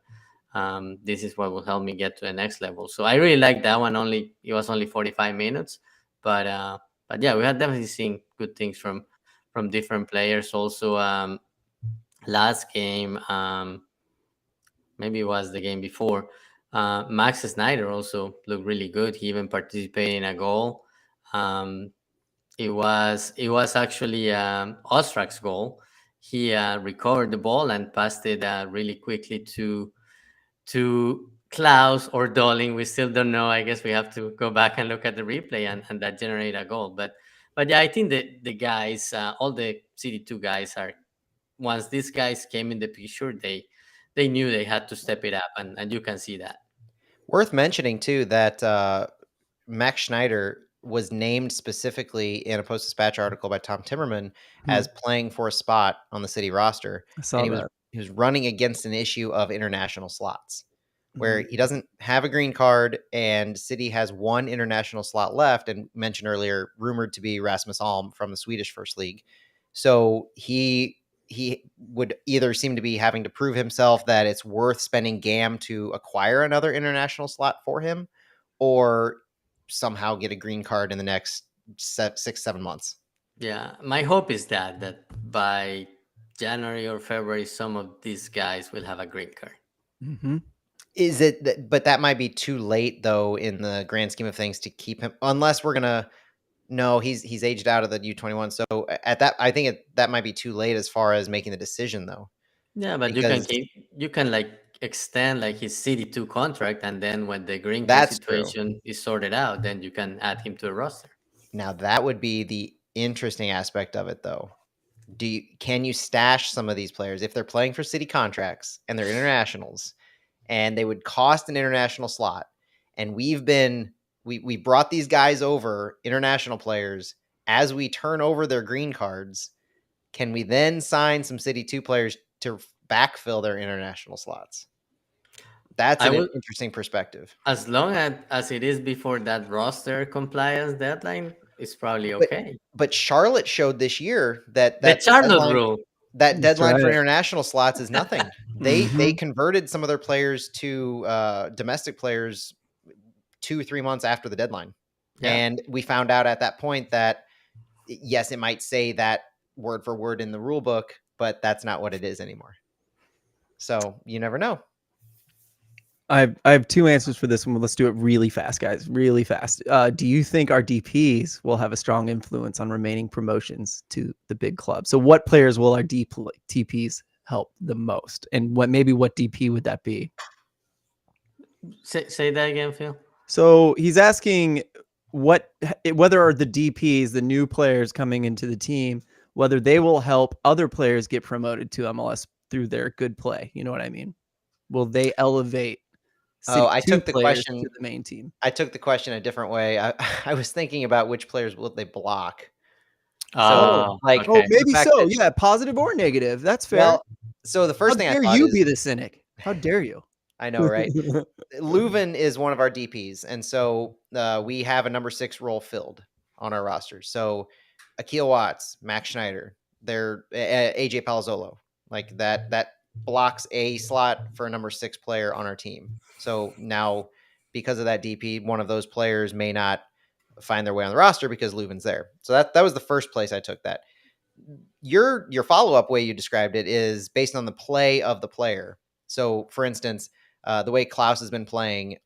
this is what will help me get to the next level. So I really like that one. It was only 45 minutes, but yeah, we had definitely seen good things from different players. Also, last game, maybe it was the game before, Max Snyder also looked really good. He even participated in a goal. Um, it was actually Ostrak's goal. He recovered the ball and passed it really quickly to Klaus or Dolling. We still don't know. I guess we have to go back and look at the replay, and that generate a goal. But yeah, I think that the guys, all the CD2 guys, are, once these guys came in the picture, they knew they had to step it up, and you can see that. Worth mentioning too that Max Schneider was named specifically in a Post-Dispatch article by Tom Timmerman as playing for a spot on the city roster. I saw And that. he was running against an issue of international slots where he doesn't have a green card and City has one international slot left, and mentioned earlier, rumored to be Rasmus Alm from the Swedish First League. So he would either seem to be having to prove himself that it's worth spending GAM to acquire another international slot for him, or somehow get a green card in the next 6-7 months. Yeah, my hope is that by January or February, some of these guys will have a green card. Is it that, but that might be too late though in the grand scheme of things to keep him, unless we're gonna. No, he's aged out of the U21. So at that, I think that might be too late as far as making the decision though. Yeah, but Because you can like extend like his CD2 contract, and then when the green card that's true. situation is sorted out, then you can add him to the roster. Now that would be the interesting aspect of it though. Can you stash some of these players if they're playing for City contracts and they're internationals and they would cost an international slot, and we brought these guys over, international players, as we turn over their green cards, can we then sign some City 2 players to backfill their international slots? That's an interesting perspective. As long as it is before that roster compliance deadline, it's probably okay. But Charlotte showed this year that The Charlotte rule. That deadline for international slots is nothing. They converted some of their players to domestic players 2-3 months after the deadline. Yeah. And we found out at that point that, yes, it might say that word for word in the rule book, but that's not what it is anymore. So you never know. I have two answers for this one. Let's do it really fast, guys. Really fast. Do you think our DPs will have a strong influence on remaining promotions to the big club? So what players will our DPs help the most? And what DP would that be? Say that again, Phil. So he's asking whether the DPs, the new players coming into the team, whether they will help other players get promoted to MLS through their good play. You know what I mean? Will they elevate I took the question to the main team? I took the question a different way. I was thinking about which players will they block. So, maybe so. Yeah, positive or negative. That's fair. Well, so the first thing I thought is, how dare you be the cynic? How dare you? I know, right? Leuven is one of our DPs, and so we have a number 6 role filled on our roster. So Akil Watts, Max Schneider, they're AJ Palazzolo, like that blocks a slot for a number 6 player on our team. So now, because of that DP, one of those players may not find their way on the roster because Leuven's there. So that was the first place I took that. Your follow-up way you described it is based on the play of the player. So, for instance, the way Klaus has been playing,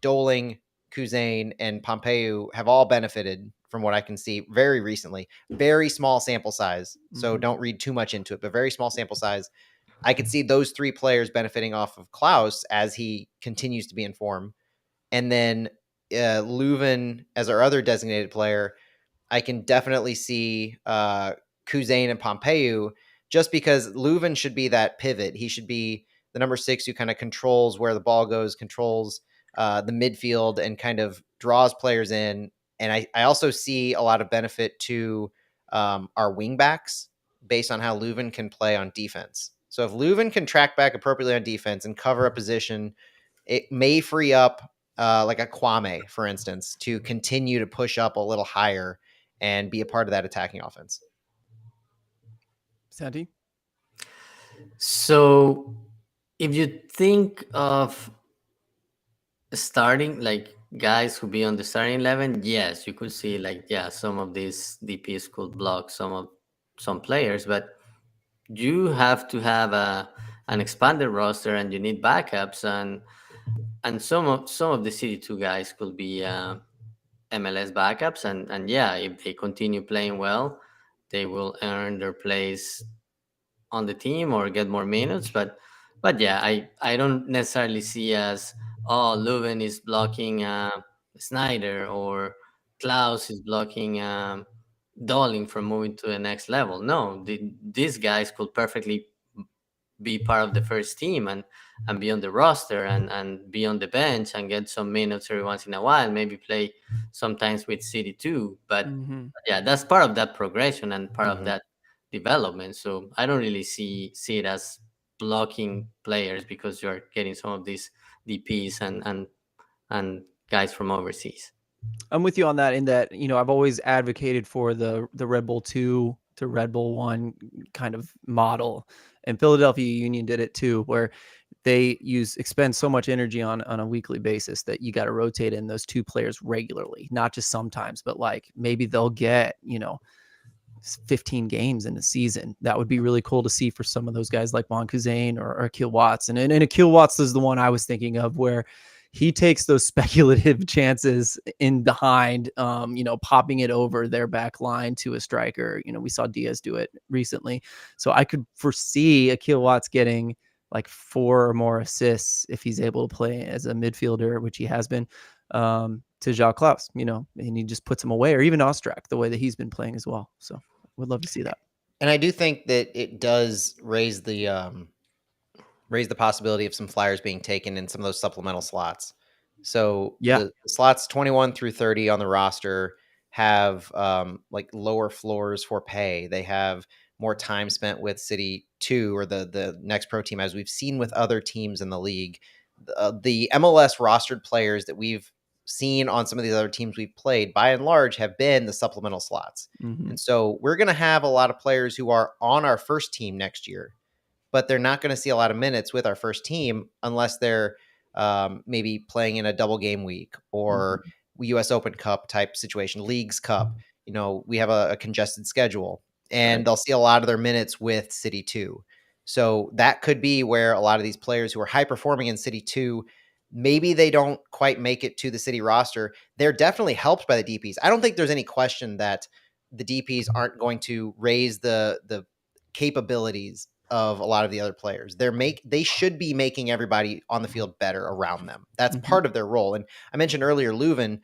Doling, Kuzain, and Pompeu have all benefited from what I can see very recently. Very small sample size, so don't read too much into it, but very small sample size. I could see those 3 players benefiting off of Klaus as he continues to be in form. And then Leuven as our other designated player, I can definitely see Kuzain and Pompeu, just because Leuven should be that pivot. He should be the number 6 who kind of controls where the ball goes, controls the midfield, and kind of draws players in. And I also see a lot of benefit to our wingbacks based on how Leuven can play on defense. So if Leuven can track back appropriately on defense and cover a position, it may free up like a Kwame, for instance, to continue to push up a little higher and be a part of that attacking offense. Santi? So if you think of starting, like guys who be on the starting 11, yes, you could see like, yeah, some of these DPs could block some players, but you have to have an expanded roster, and you need backups, and some of the CD2 guys could be MLS backups, and yeah, if they continue playing well, they will earn their place on the team or get more minutes. But yeah, I don't necessarily see as, oh, Leuven is blocking Snyder, or Klaus is blocking Dolling from moving to the next level. No, these guys could perfectly be part of the first team, and be on the roster, and be on the bench and get some minutes every once in a while, maybe play sometimes with CD2. But Mm-hmm. yeah, that's part of that progression and part of Mhm. that development. So I don't really see it as blocking players because you're getting some of these DPs and guys from overseas. I'm with you on that, in that, I've always advocated for the Red Bull 2 to Red Bull 1 kind of model. And Philadelphia Union did it too, where they expend so much energy on a weekly basis that you got to rotate in those two players regularly, not just sometimes, but like maybe they'll get, 15 games in a season. That would be really cool to see for some of those guys like Von Kuzane or Akil Watts. And Akil Watts is the one I was thinking of, where he takes those speculative chances in behind, popping it over their back line to a striker. We saw Diaz do it recently. So I could foresee Akil Watts getting like 4 or more assists if he's able to play as a midfielder, which he has been, to Jacques Klaus, and he just puts him away, or even Ostrak, the way that he's been playing as well. So would love to see that. And I do think that it does raise the possibility of some flyers being taken in some of those supplemental slots. So Yeah. the slots 21 through 30 on the roster have like lower floors for pay. They have more time spent with City 2 or the next pro team, as we've seen with other teams in the league. The MLS rostered players that we've seen on some of these other teams we've played, by and large, have been the supplemental slots. Mm-hmm. And so we're going to have a lot of players who are on our first team next year, but they're not going to see a lot of minutes with our first team unless they're maybe playing in a double game week or US Open Cup type situation, Leagues Cup. We have a congested schedule, and Right. they'll see a lot of their minutes with City 2. So that could be where a lot of these players who are high performing in City 2, maybe they don't quite make it to the City roster. They're definitely helped by the DPs. I don't think there's any question that the DPs aren't going to raise the capabilities of a lot of the other players. They should be making everybody on the field better around them. That's part of their role. And I mentioned earlier, Leuven,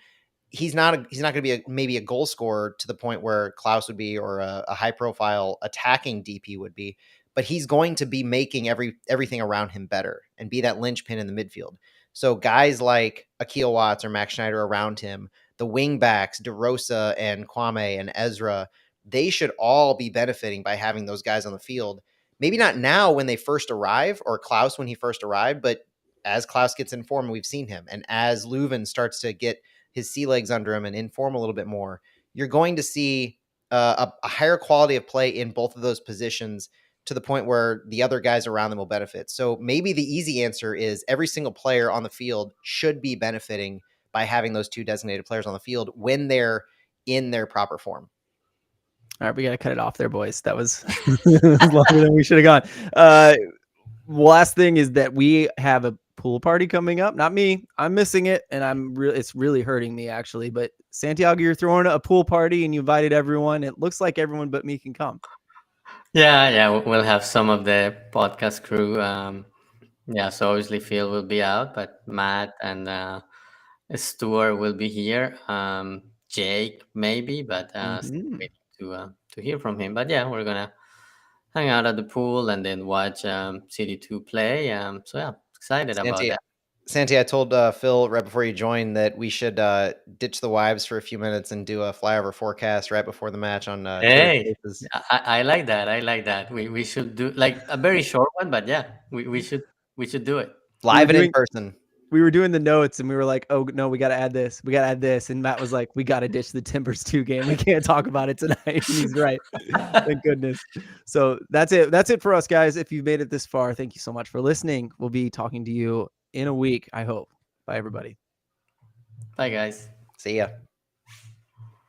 he's not going to be maybe a goal scorer to the point where Klaus would be, or a high profile attacking DP would be, but he's going to be making everything around him better and be that linchpin in the midfield. So guys like Akil Watts or Max Schneider around him, the wing backs, DeRosa and Kwame and Ezra, they should all be benefiting by having those guys on the field. Maybe not now when they first arrive, or Klaus when he first arrived, but as Klaus gets in form, we've seen him, and as Leuven starts to get his sea legs under him and inform a little bit more, you're going to see a higher quality of play in both of those positions, to the point where the other guys around them will benefit. So maybe the easy answer is every single player on the field should be benefiting by having those two designated players on the field when they're in their proper form. All right, we got to cut it off there, boys. That was longer than we should have gone. Last thing is that we have a pool party coming up. Not me. I'm missing it, and it's really hurting me, actually. But Santiago, you're throwing a pool party, and you invited everyone. It looks like everyone but me can come. Yeah, we'll have some of the podcast crew. Yeah, so obviously Phil will be out, but Matt and Stuart will be here. Jake maybe, but still waiting to hear from him. But yeah, we're gonna hang out at the pool and then watch CD2 play. So yeah, excited about that. Santi, I told Phil right before you joined that we should ditch the wives for a few minutes and do a flyover forecast right before the match on Twitter Hey, Spaces. I like that. I like that. We should do like a very short one, but yeah, we should do it. Live and in person. we were doing the notes and we were like, oh no, we got to add this. We got to add this. And Matt was like, we got to ditch the Timbers 2 game. We can't talk about it tonight. And he's right. Thank goodness. So that's it. That's it for us, guys. If you've made it this far, thank you so much for listening. We'll be talking to you in a week, I hope. Bye, everybody. Bye, guys. See ya.